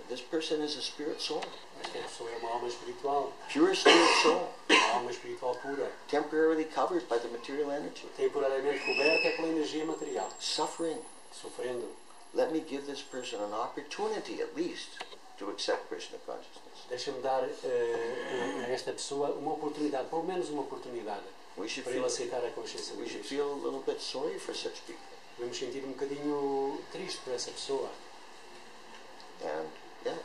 This person is a spirit soul. Esta pessoa é uma alma espiritual. Pure spirit soul. Uma alma espiritual pura. Temporarily covered by the material energy. Temporariamente coberta pela energia material. Suffering. Sofrendo. Let me give this person an opportunity, at least, to accept Krishna consciousness. Deixa-me dar a esta pessoa uma oportunidade, pelo menos uma oportunidade, para ele aceitar a consciência de Krishna. We should feel a little bit sorry for such people. Devemos sentir um bocadinho triste por essa pessoa. And yeah,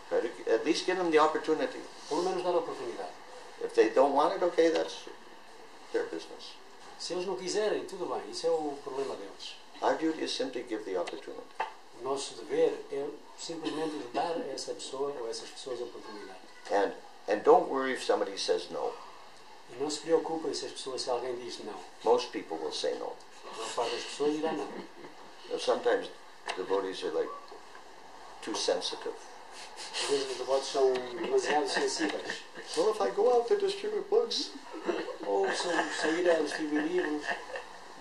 try to at least give them the opportunity. Pelo menos dar a oportunidade. If they don't want it, okay, that's their business. Se eles não quiserem, tudo bem, isso é o problema deles. Our duty is simply give the opportunity. O nosso dever é simplesmente dar a essa pessoa ou a essas pessoas a oportunidade. And don't worry if somebody says no. E não se preocupem se alguém diz não. Most people will say no. A maior parte das pessoas dirá não. Sometimes devotees are like too sensitive. Às vezes os devotos são demasiado sensíveis. Well, if I go out to distribute books, Ou se eu sair a distribuir livros,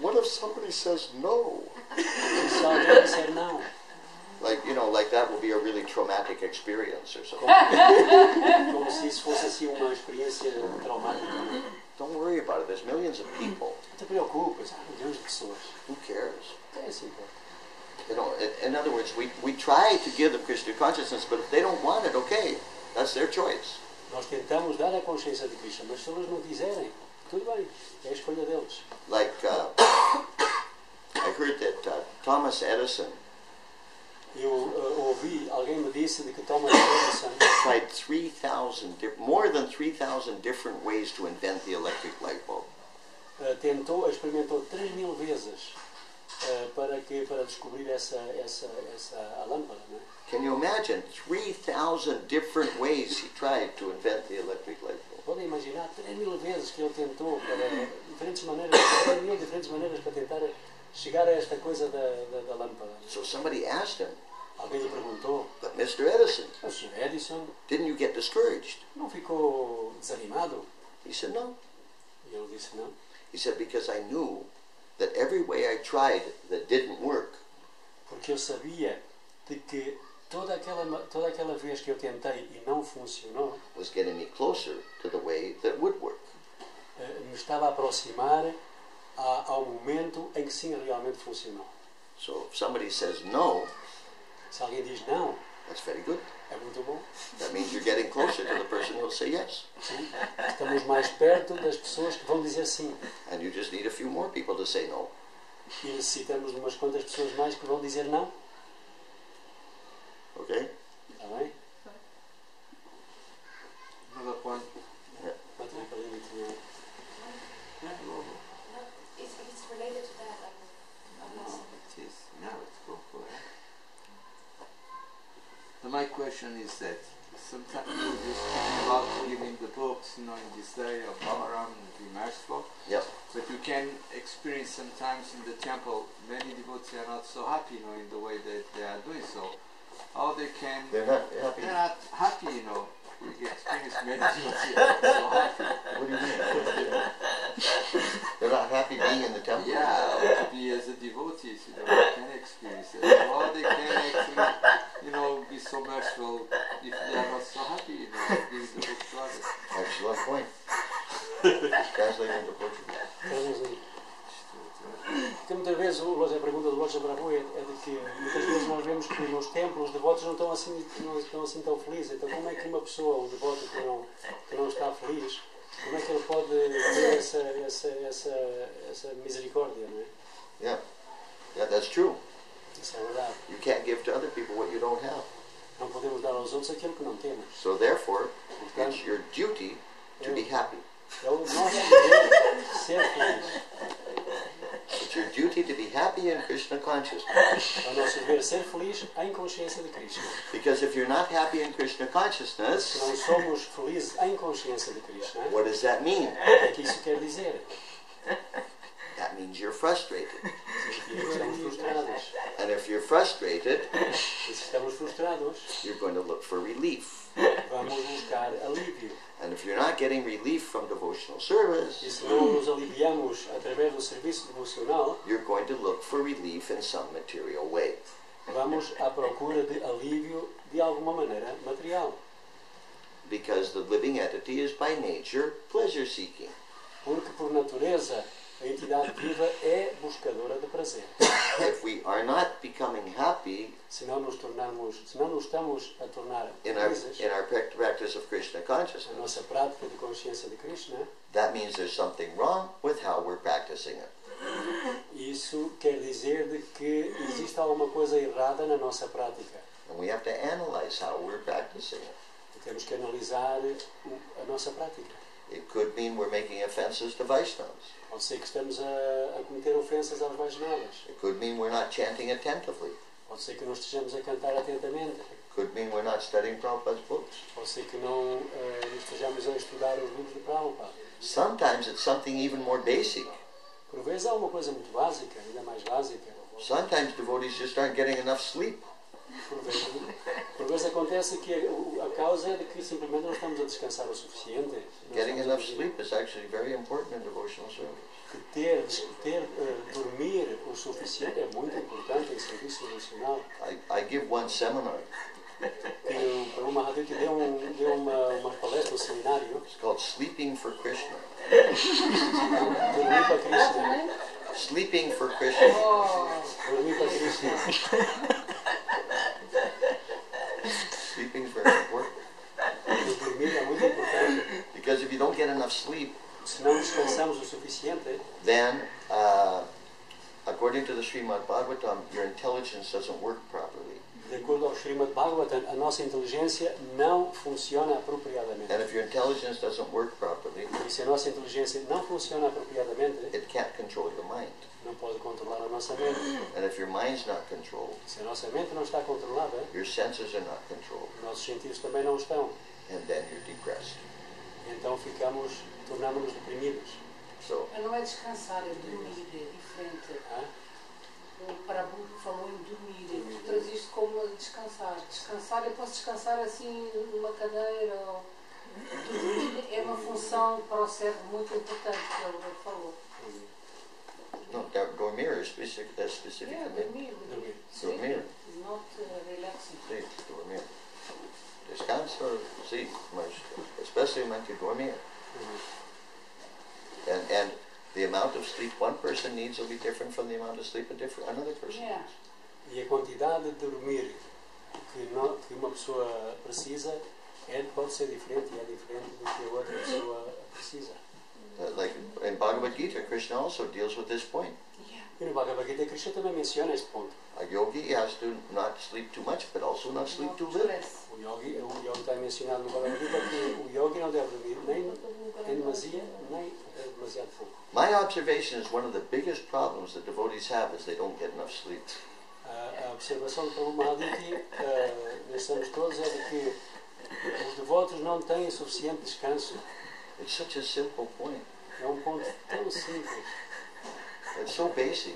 what if somebody says no? e se alguém disser não, Like that will be a really traumatic experience or something. como se isso fosse assim uma experiência traumática. Don't worry about it. There's millions of people. Não te preocupes, há milhões de pessoas. Who cares? É assim, pô. In other words, we try to give them Krishna consciousness, but if they don't want it, okay, that's their choice. Nós tentamos dar a consciência de Krishna, mas se eles não quiserem, tudo bem, é a escolha deles. Like, I heard that Thomas Edison Eu ouvi, alguém me disse de que Thomas Edison tried more than 3,000 different ways to invent the electric light bulb. experimentou 3.000 vezes para descobrir a lâmpada, não é? Can you imagine 3,000 different ways he tried to invent the electric light bulb? Podem imaginar 3.000 vezes que ele tentou para diferentes maneiras, 3.000 diferentes maneiras para tentar chegar a esta coisa da lâmpada. So somebody asked him, Alguém lhe perguntou, but Mr. Edison, o Sr. Edison didn't you get discouraged? não ficou desanimado? He said, no. E ele disse não. He said, because I knew that every way I tried that didn't work Porque eu sabia de que toda aquela vez que eu tentei e não funcionou, was getting me closer to the way that would work. me estava a aproximar ao momento em que sim realmente funcionou. So if somebody says no, Se alguém diz não, that's very good. é muito bom. That means you're getting closer to the person who'll say yes. Sim, estamos mais perto das pessoas que vão dizer sim. And you just need a few more people to say no. E necessitamos de umas quantas pessoas mais que vão dizer não. Okay? Está bem? Another point. Bate na calinha que tinha. It's related to that. It is. Now let's go for it. My question is that sometimes you're speaking about giving the books, in this day of Balaram and be merciful. Yep. But you can experience sometimes in the temple, many devotees are not so happy, in the way that they are doing so. How they can... They're not happy. They're not happy, We experience many devotees are not so happy. What do you mean? They're not happy being in the temple? Yeah, to be as a devotee, can experience it. So how they can actually, be so merciful if they are not so happy, giving the book to others. Excellent point. Translate into Portuguese. Porque muitas vezes a pergunta do Lord Prabhu é de que muitas vezes nós vemos que nos templos os devotos não estão assim tão felizes. Então como é que uma pessoa, um devoto que não está feliz, como é que ele pode ter essa misericórdia, não é? Yeah, that's true. Isso é verdade. You can't give to other people what you don't have. Não podemos dar aos outros aquilo que não temos. So therefore, it's your duty to be happy. É o nosso dever ser feliz. It's your duty to be happy in Krishna consciousness. É o nosso dever ser feliz em consciência de Krishna. Because if you're not happy in Krishna Se consciousness, não somos felizes em consciência de Krishna, what does that mean? o que é que isso quer dizer? That means you're frustrated. Significa que estamos frustrados. And if you're frustrated, E se estamos frustrados, you're going to look for relief. vamos buscar alívio. And if you're not getting relief from devotional E service, se não nos aliviamos através do serviço devocional, you're going to look for relief in some material way. vamos à procura de alívio de alguma maneira material. Because the living entity is by nature pleasure seeking. Porque, por natureza, a entidade viva é buscadora de prazer. If we are not becoming happy Se não nos estamos a tornar in felizes our practice of Krishna na consciousness, nossa prática de consciência de Krishna, that means there's something wrong with how we're practicing it. e Isso quer dizer de que existe alguma coisa errada na nossa prática. And we have to analyze how we're practicing it. Temos que analisar a nossa prática. It could mean we're making offenses to Vaishnavas. Pode ser que estamos a cometer ofensas aos Vaishnavas. It could mean we're not chanting attentively. Pode ser que não estejamos a cantar atentamente. It could mean we're not studying Prabhupada's books. Pode ser que não estejamos a estudar os livros de Prabhupada. Sometimes it's something even more basic. Por vezes há uma coisa muito básica, ainda mais básica. Sometimes devotees just aren't getting enough sleep. Por vezes acontece que a causa é de que simplesmente não estamos a descansar o suficiente. Getting enough sleep is actually very important in devotional service. Dormir o suficiente é muito importante em serviço devocional. I give one seminar. O Prabhu Mahadev deu uma palestra, um seminário. It's called Sleeping for Krishna. Dormir para Krishna. Sleeping for Krishna. Dormir para Krishna. Sleeping is very important. Dormir é muito importante. Because if you don't get enough sleep, Se não descansamos o suficiente, then, according to the Srimad Bhagavatam, your intelligence doesn't work properly. de acordo ao Srimad Bhagavatam, a nossa inteligência não funciona apropriadamente. And if your intelligence doesn't work properly, E se a nossa inteligência não funciona apropriadamente, it can't control your mind. não pode controlar a nossa mente. And if your mind's not controlled, Se a nossa mente não está controlada, your senses are not controlled, os nossos sentidos também não estão. and then you're depressed. Então tornamos-nos deprimidos. So, Mas não é descansar, é dormir, é diferente. Hã? O Prabhu falou em dormir, tu traz isto como descansar. Descansar, eu posso descansar assim numa cadeira. Ou... Dormir é uma função para o cérebro muito importante, que ele falou. no, dormir is specificamente. Dormir. Dormir. Dormir. Not relaxing. Sí, dormir. Descanso, sí, mas especialmente dormir. And the amount of sleep one person needs will be different from the amount of sleep another person Yeah. needs. E a quantidade de dormir que uma pessoa precisa pode ser diferente e é diferente do que a outra pessoa precisa. Like in Bhagavad Gita, Krishna also deals with this point. E no Bhagavad Gita, Krishna também menciona este ponto. A yogi has to not sleep too much, but also not sleep too little. O yogi está mencionado no Bhagavad Gita que o yogi não deve dormir nem em demasia, nem demasiado pouco. My observation is one of the biggest problems that devotees have is they don't get enough sleep. A observação do Prabhu Mahadiki nestes anos todos é de que os devotos não têm suficiente descanso. It's such a simple point. É um ponto tão simples, It's so basic.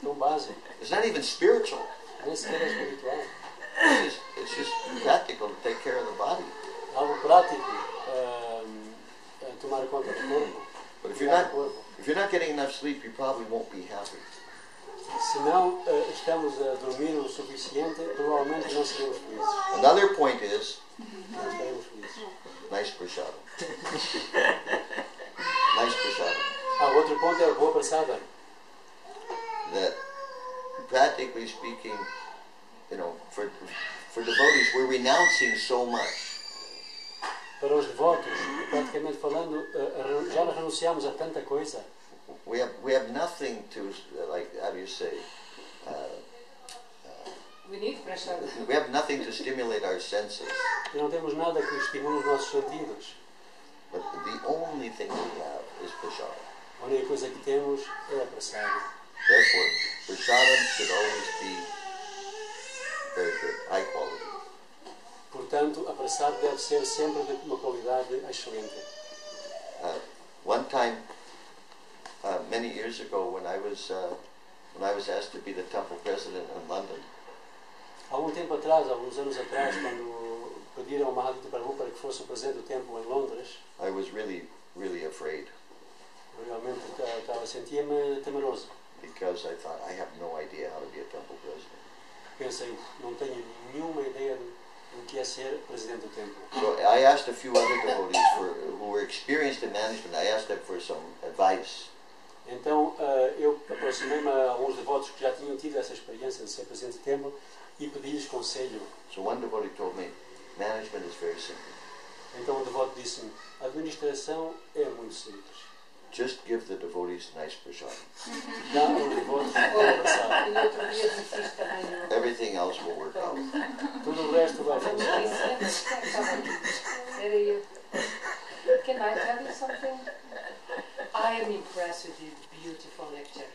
tão básico, It's not even spiritual. nem sequer é espiritual. It's just practical to take care of the body. Algo prático, tomar conta do corpo. But cuidar do corpo. if you're not getting enough sleep, you probably won't be happy. Se não estamos a dormir o suficiente, provavelmente não seremos felizes. Another point is Não estaremos felizes. nice prasadam. Nice prasadam. Outro ponto é a boa praçada. That practically speaking, you know, for devotees, we're renouncing so much. Para os devotos, praticamente falando, já renunciamos a tanta coisa. We have nothing to, like, how do you say? We need pressure. We have nothing to stimulate our senses. E não temos nada que estimule os nossos sentidos. But the only thing we have is prasadam. A única coisa que temos é a praçada. Therefore, prasadam should always be very good, high quality. Portanto, a praçada deve ser sempre de uma qualidade excelente. One time, many years ago, when I was asked to be the temple president in London, Há algum tempo atrás, alguns anos atrás, quando pediram ao Mahadevita Prabhu para que fosse o presidente do templo em Londres, I was really, really afraid eu realmente sentia-me temeroso. because I thought I have no idea how to be a temple president. Pensei, não tenho nenhuma ideia do que é ser presidente do templo. So I asked a few other devotees who were experienced in management. I asked them for some advice. Então eu aproximei-me a alguns devotos que já tinham tido essa experiência de ser presidente do templo e pedi-lhes conselho. So one devotee told me, management is very simple. Então o devoto disse-me, a administração é muito simples. just give the devotees nice prasad. Dá aos devotos abraçar. E outro dia disse também. Everything else will work out. Tudo o resto vai funcionar. Can I tell you something? I am impressed with your beautiful lecture.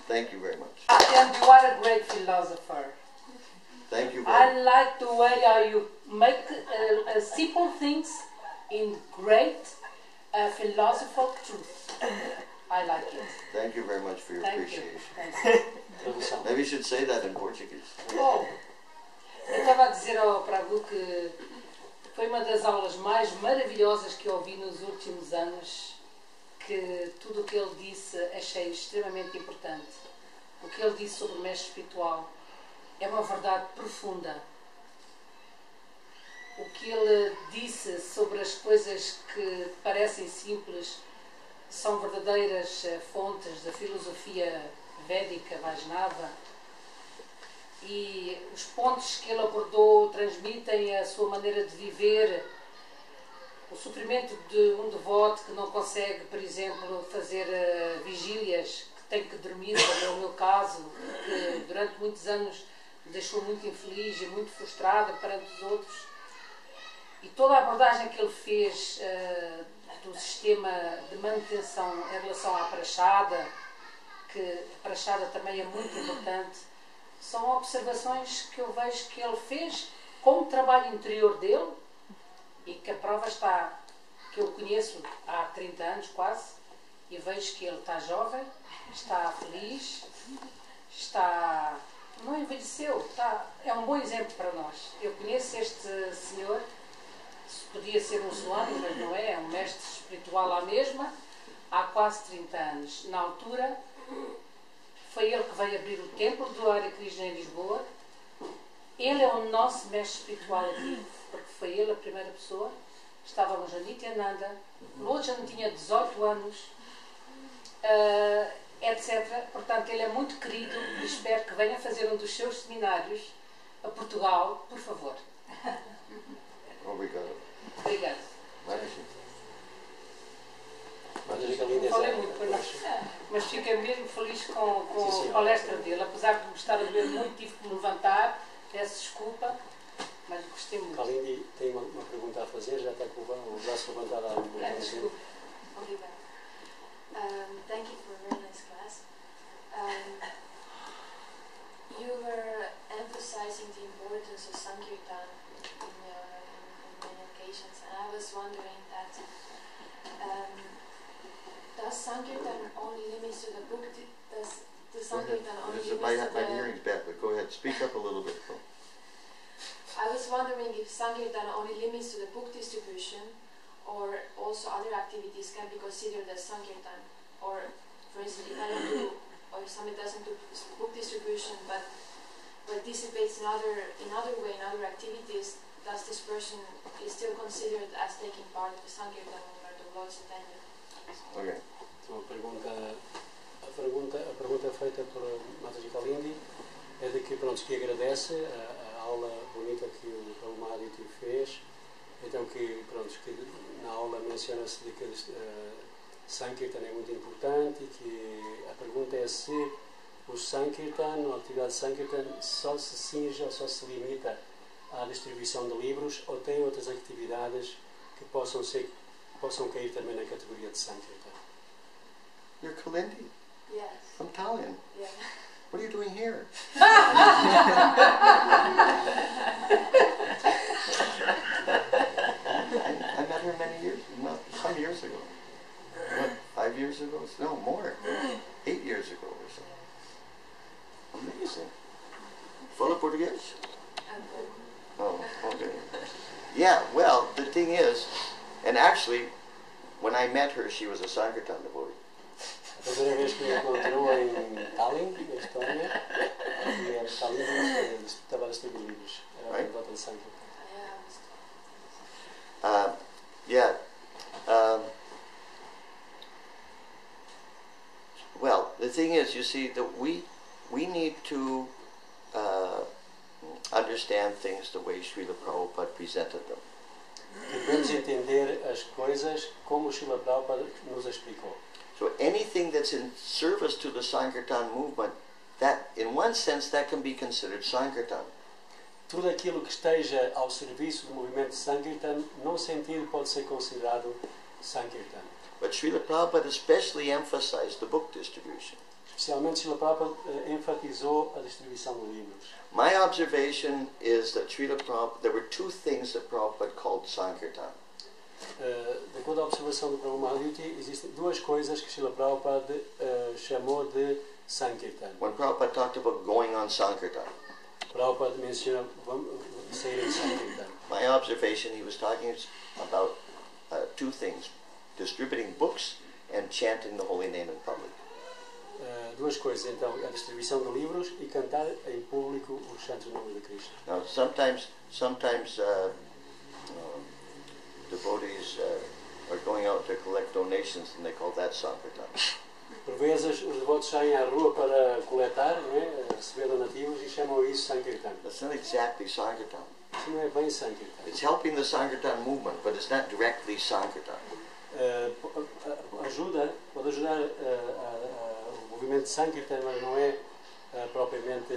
Thank you very much. And you are a great philosopher. Thank you I very much. like the way how you make simple things in great philosophical truth. I like it. Thank you very much for your Thank you. appreciation. Thank you. Tradução. Maybe you should say that in Portuguese. Bom, eu estava a dizer ao Prabhu que foi uma das aulas mais maravilhosas que eu ouvi nos últimos anos, que tudo o que ele disse achei extremamente importante. O que ele disse sobre o mestre espiritual é uma verdade profunda. O que ele disse sobre as coisas que parecem simples são verdadeiras fontes da filosofia védica, Vaishnava, e os pontos que ele abordou transmitem a sua maneira de viver, o sofrimento de um devoto que não consegue, por exemplo, fazer vigílias, que tem que dormir, como é o meu caso, que durante muitos anos me deixou muito infeliz e muito frustrada perante os outros. E toda a abordagem que ele fez do sistema de manutenção em relação à prachada, que a prachada também é muito importante, são observações que eu vejo que ele fez com o trabalho interior dele e que a prova está, que eu conheço há 30 anos quase, e vejo que ele está jovem, está feliz, está... não envelheceu, está, é um bom exemplo para nós. Eu conheço este senhor, podia ser muçulmano, mas não é, é um mestre espiritual à mesma, há quase 30 anos. Na altura, foi ele que veio abrir o templo do Hare Krishna em Lisboa. Ele é o nosso mestre espiritual aqui, porque foi ele a primeira pessoa. Estávamos a Nityananda, Lojan tinha 18 anos, etc. Portanto, ele é muito querido e espero que venha fazer um dos seus seminários a Portugal, por favor. Obrigado. Obrigada. Falei muito, pois não. Mas fiquei mesmo feliz com a palestra dele. Apesar de gostar de ver muito, tive que me levantar. Peço desculpa, mas gostei muito. Kalindi tem uma pergunta a fazer, já está com o braço levantado há um pouco. Desculpa. Obrigada. Thank you for a very nice class. You were emphasizing the importance of Sankirtan in many occasions, and I was wondering that does Sankirtan only limit to the book? Does the Sankirtan only limit to my hearing's bad, but go ahead. Speak up a little bit. I was wondering if Sankirtan only limits to the book distribution, or also other activities can be considered as Sankirtan. Or, for instance, if I don't do, or if somebody doesn't do book distribution, but participates in other way, in other activities, does this person is still considered as taking part of the Sankirtan movement of Lord Chaitanya? Okay. Então, a pergunta feita por Mataji Kalindi é de que, pronto, que agradece a aula bonita que o Prabhu Mahaditi fez. Então, que, pronto, que na aula menciona-se de que Sankirtan é muito importante e que a pergunta é se o Sankirtan, a atividade de Sankirtan, só se cinge ou só se limita à distribuição de livros ou tem outras atividades que possam cair também na categoria de Sankirtan. You're Kalindi Yes. from Tallinn. Yeah. What are you doing here? I met her many years, some years ago. What, 5 years ago? No, more. 8 years ago or so. Amazing. Fala português? Oh, okay. Yeah, well, the thing is, and actually, when I met her, she was a Sankirtan devotee. A primeira vez que me encontrou em Tallinn, na Estónia, e Tallinn estava a distribuir livros. Era a volta de Sankirtan. Well, the thing is, you see, that we need to understand things the way Srila Prabhupada presented them. que devemos entender as coisas como o Srila Prabhupada nos explicou. So anything that's in service to the Sankirtan movement, that, in one sense, that can be considered Sankirtan. Tudo aquilo que esteja ao serviço do movimento Sankirtan, num sentido, pode ser considerado Sankirtan. But Srila Prabhupada especially emphasized the book distribution. Especialmente, Srila Prabhupada enfatizou a distribuição de livros. My observation is that Srila Prabhupada, there were two things that Prabhupada called Sankirtan. De acordo à observação do Prabhupada Mahadyuti, existem duas coisas que Srila Prabhupada chamou de Sankirtan. When Prabhupada talked about going on Sankirtan, Prabhupada menciona sair em Sankirtan. my observation, he was talking about two things, distributing books and chanting the holy name in public. Duas coisas, então, a distribuição de livros e cantar em público os santos nomes de Krishna. Now, sometimes devotees are going out to collect donations, and they call that Sankirtan. Por vezes, os devotos saem à rua para coletar, não é? Receber donativos e chamam isso Sankirtan. That's not exactly Sankirtan. Isso não é bem Sankirtan. It's helping the Sankirtan movement, but it's not directly Sankirtan. Pode ajudar o movimento Sankirtan, mas não é propriamente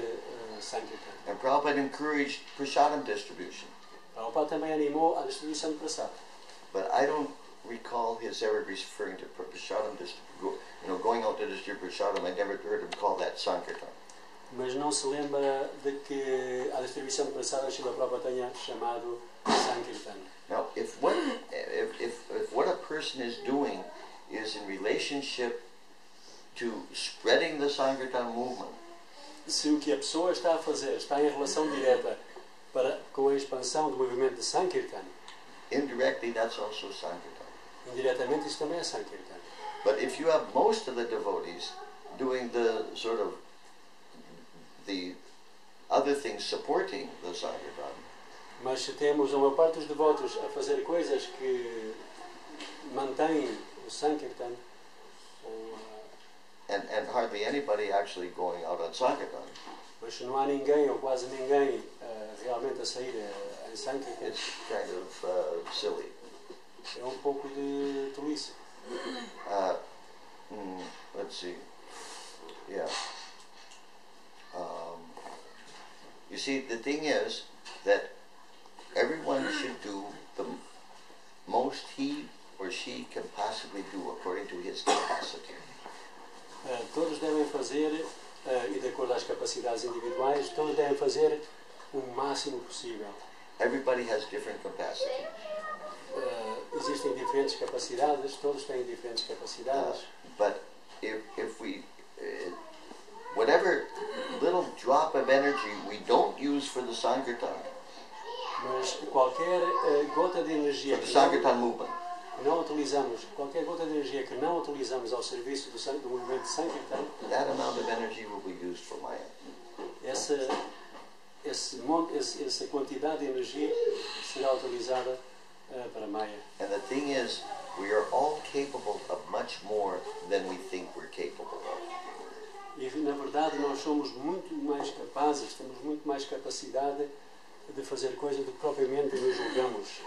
Sankirtan. And Prabhupada encouraged prasadam distribution, Prabhupada também animou a distribuição de prasad. but I don't recall his ever referring to prasadam going out to distribute prasadam. I never heard him call that Sankirtan. Mas não se lembra de que a distribuição de prasad a Srila Prabhupada tenha chamado Sankirtan. Now, if what a person is doing is in relationship to spreading the Sankirtan movement, Se o que a pessoa está a fazer está em relação direta com a expansão do movimento de Sankirtan, indirectly that's also Sankirtan. indiretamente isso também é Sankirtan. But if you have most of the devotees doing the sort of the other things supporting the Sankirtan, Mas se temos uma parte dos devotos a fazer coisas que mantêm o Sankirtan, and hardly anybody actually going out on Sankirtan, mas se não há ninguém ou quase ninguém realmente a sair em Sankirtan, it's kind of silly. é um pouco de tolice. Let's see. Yeah. You see, the thing is that everyone should do the most he or she can possibly do according to his capacity. Todos devem fazer, e de acordo às capacidades individuais, todos devem fazer o máximo possível. Everybody has different capacity. Existem diferentes capacidades, todos têm diferentes capacidades. But if we, whatever little drop of energy we don't use for the Sankirtan, Mas qualquer gota de energia for the Sankirtan movement, não utilizamos, qualquer gota de energia que não utilizamos ao serviço do movimento de Sankirtan, that amount of energy will be used for Maya. essa quantidade de energia será utilizada para Maya. And the thing is, we are all capable of much more than we think we're capable of. E na verdade nós somos muito mais capazes, temos muito mais capacidade de fazer coisas do que propriamente nos julgamos.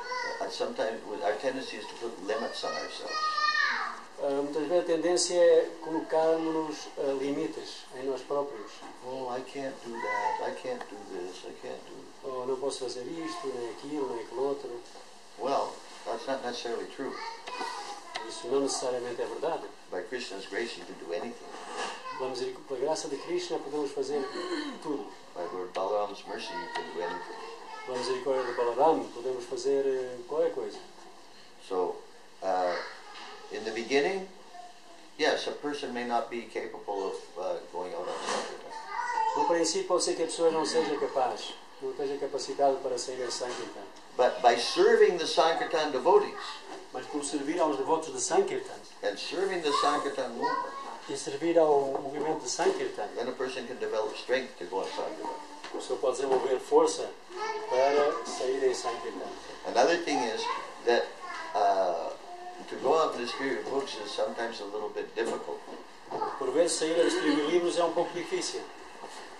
Sometimes our tendency is to put limits on ourselves. Muitas vezes a tendência é colocarmos limites em nós próprios. Oh, I can't do that, I can't do this, I can't do... Oh, não posso fazer isto, nem aquilo, nem aquilo outro. Well, that's not necessarily true. Isso não necessariamente é verdade. By Krishna's grace, you can do anything. Pela graça de Krishna podemos fazer tudo. By Lord Balaram's mercy, you can do anything. Pela misericórdia de Balaram podemos fazer qualquer coisa. So, in the beginning, yes, a person may not be capable of going out on Sankirtan. No princípio pode ser que a pessoa não seja capaz, não tenha capacidade para sair em Sankirtan. But by serving the Sankirtan devotees, Mas por servir aos devotos de Sankirtan and serving the Sankirtan movement, e servir ao movimento de Sankirtan, then a person can develop strength to go on Sankirtan. a pessoa pode desenvolver força para sair em Sankirtan. Another thing is that to go out and distribute books is sometimes a little bit difficult. Por vezes sair a distribuir livros é um pouco difícil.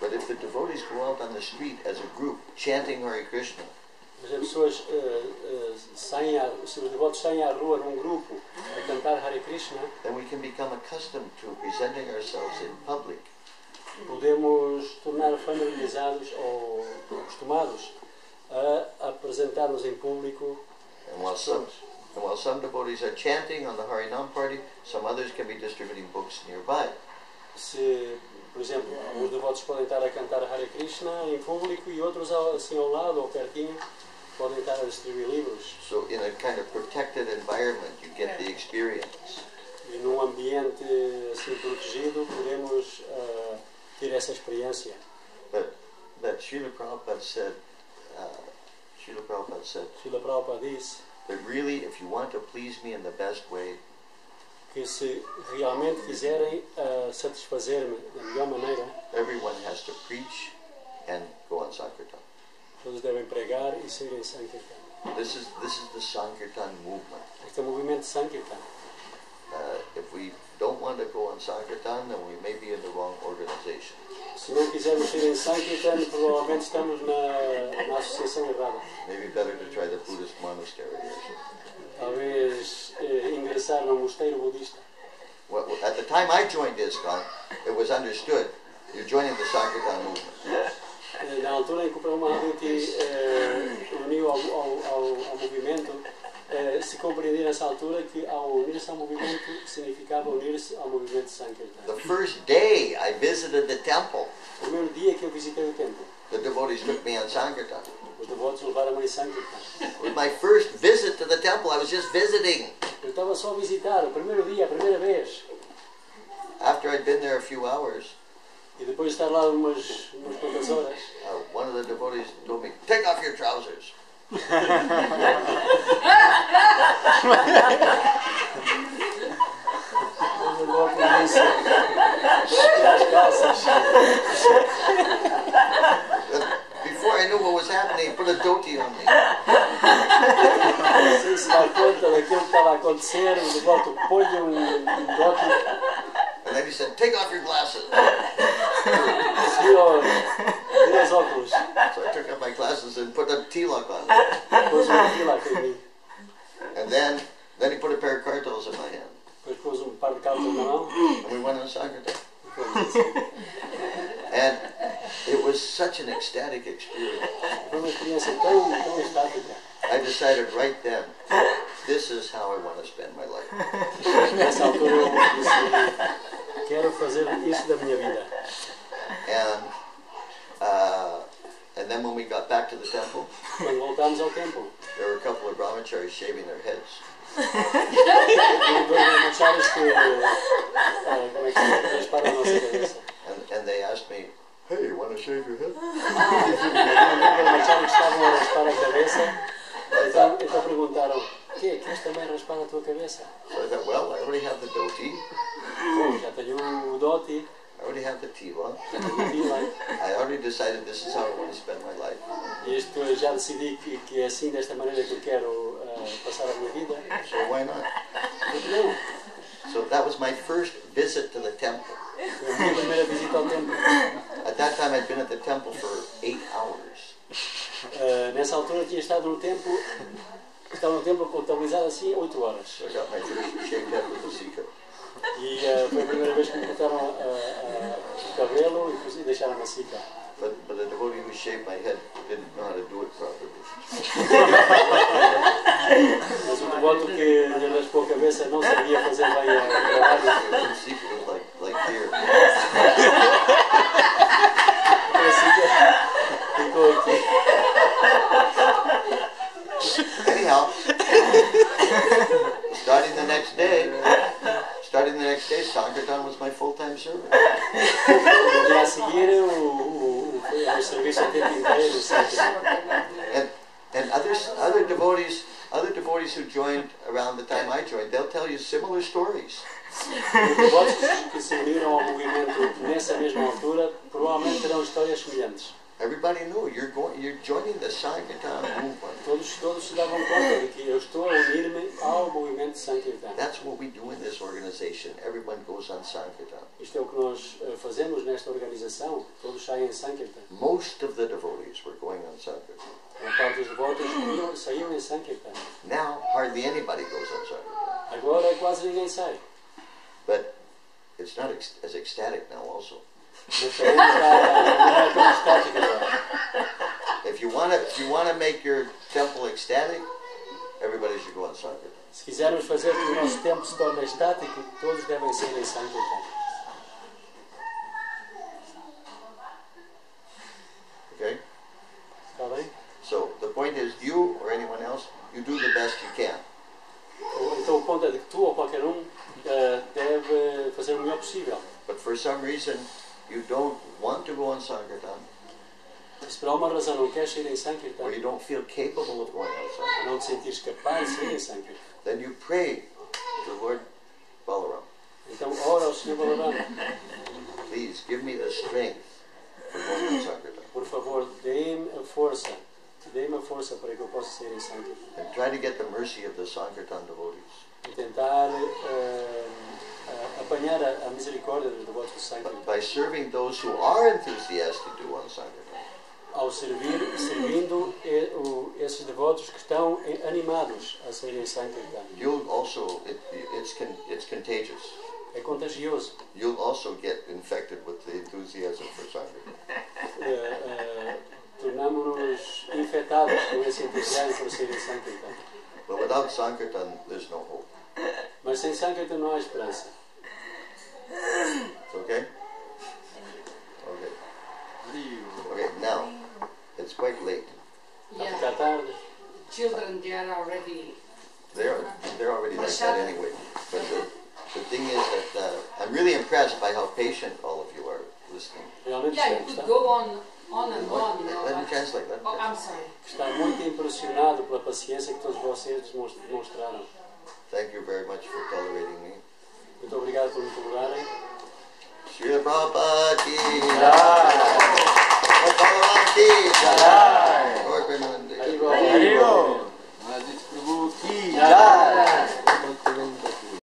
But if the devotees go out on the street as a group chanting Hare Krishna, Mas as pessoas se os devotos saem à rua num grupo a cantar Hare Krishna, then we can become accustomed to presenting ourselves in public. Podemos tornar familiarizados ou acostumados a apresentar-nos em público. And while some devotees are chanting on the Harinam party, some others can be distributing books nearby. Se, por exemplo, os devotos podem estar a cantar Hare Krishna em público e outros assim ao lado ou pertinho podem estar a distribuir livros. So in a kind of protected environment, you get the experience. E num ambiente assim protegido podemos ter essa experiência. But Srila Prabhupada said, Srila Prabhupada disse that really, if you want to please me in the best way, que se realmente quiserem satisfazer-me da melhor maneira, everyone has to preach and go on Sankirtan. todos devem pregar e seguirem Sankirtan. This is the Sankirtan movement. Este é o movimento Sankirtan. If we don't want to go on Sankirtan, then we may be in the wrong organization. Se não quisermos ir em Sankirtan, provavelmente estamos na associação errada. Maybe better to try the Buddhist monastery or something. Talvez ingressar num mosteiro budista. Well, at the time I joined ISKCON, it was understood you're joining the Sankirtan movement. Na altura em que o Prabhupada uniu ao movimento, se compreendia nessa altura que ao unir-se ao movimento significava unir-se ao movimento Sankirtan. The first day I visited the temple, O primeiro dia que eu visitei o templo, the devotees took me on Sankirtan. os devotos levaram-me em Sankirtan. It was my first visit to the temple. I was just visiting. Eu estava só a visitar, o primeiro dia, a primeira vez. After I'd been there a few hours, E depois de estar lá umas quantas horas, one of the devotees told me, "Take off your trousers." eu vou para isso, tirar as calças. Before I knew what was happening, he put a dhoti on me. Sem se dar conta daquilo que estava a acontecer, o devoto põe-lhe dote. And then he said, "Take off your glasses." Tira os óculos. So I took off my glasses and put a tilak on me. Pôs tilak em mim. And then he put a pair of kartals in my hand. Depois pôs par de calças na mão. And we went on Sankirtan. And it was such an ecstatic experience. Foi uma experiência tão estática. I decided right then, this is how I want to spend my life. Nessa altura eu decidi, quero fazer isso da minha vida. And then when we got back to the temple, Quando voltámos ao templo, there were a couple of brahmacharis shaving their heads. dois brahmacharis que como é que se rasparam a nossa cabeça. And they asked me, "Hey, you want to shave your head?" Os brahmacharis estavam a raspar a cabeça, então perguntaram, queres também raspar a tua cabeça? So I thought, well, I already have the dhoti, Bom, já tenho o dote, I already have the tila, já tenho o tilak, I already decided this is how I want to spend my life. e isto já decidi que é assim, desta maneira que eu quero passar a minha vida. So why not? Porque não? So that was my first visit to the temple. Foi a minha primeira visita ao templo. At that time, I'd been at the temple for 8 hours. Nessa altura eu tinha estado no templo, estava no templo contabilizado assim 8 horas. So I got my first shaved head with a seeker. E foi a primeira vez que me cortaram o cabelo e deixaram-me a cica. But the devotee who shaved my head didn't know how to do it properly. Mas o devoto que lhe raspou a cabeça não sabia fazer bem o trabalho. The seeker was like here. A cica ficou aqui. Anyhow, starting the next day, Sankirtan was my full-time service. No dia a seguir o serviço a tempo inteiro. And other devotees who joined around the time I joined, they'll tell you similar stories. Os devotos que se uniram ao movimento nessa mesma altura provavelmente terão histórias semelhantes. Everybody knew you're joining the Sankirtan movement. Todos se davam conta de que eu estou a unir-me ao movimento de Sankirtan. That's what we do in this organization. Everyone goes on Sankirtan. Isto é o que nós fazemos nesta organização. Todos saem em Sankirtan. Most of the devotees were going on Sankirtan. A parte dos devotos saíam em Sankirtan. Now, hardly anybody goes on Sankirtan. Agora quase ninguém sai. But it's not as ecstatic now also. Mas também não é tão estático agora. If you want to make your temple ecstatic, everybody should go on Sankirtan. Se quisermos fazer que o nosso tempo se torne estático, todos devem ser em Sankirtan. Okay? Está bem? So the point is, you or anyone else, you do the best you can. Então o ponto é de que tu ou qualquer deve fazer o melhor possível. But for some reason, you don't want to go on Sankirtan, Se por alguma razão não queres ir em Sankirtan, or you don't feel capable of going on Sankirtan, não te sentires capaz de ir em Sankirtan, then you pray to Lord Balaram, então ora ao Sr. Balarama, please give me the strength for going on Sankirtan. por favor, dê-me a força para que eu possa sair em Sankirtan. And try to get the mercy of the Sankirtan devotees. E tentar apanhar a misericórdia dos devotos de Sankirtan. By serving those who are enthusiastic to go on Sankirtan, Ao servindo esses devotos que estão animados a sair em Sankirtan. you'll also, it's contagious. É contagioso. You'll also get infected with the enthusiasm for Sankirtan. Tornamos-nos infectados com esse entusiasmo por sair em Sankirtan. But without Sankirtan, there's no hope. Mas sem Sankirtan não há esperança. Okay? Okay. Okay, now, it's quite late. Está a ficar tarde. Children, they are already. They're already like that anyway. But the thing is that I'm really impressed by how patient all of you are listening. Realmente Yeah, you could go on and on, you know. Let me but- translate. Let me Oh, I'm translate. sorry. está muito impressionado pela paciência que todos vocês demonstraram. Thank you very much for tolerating me. Muito obrigado por me tolerarem. Srila Prabhupada ki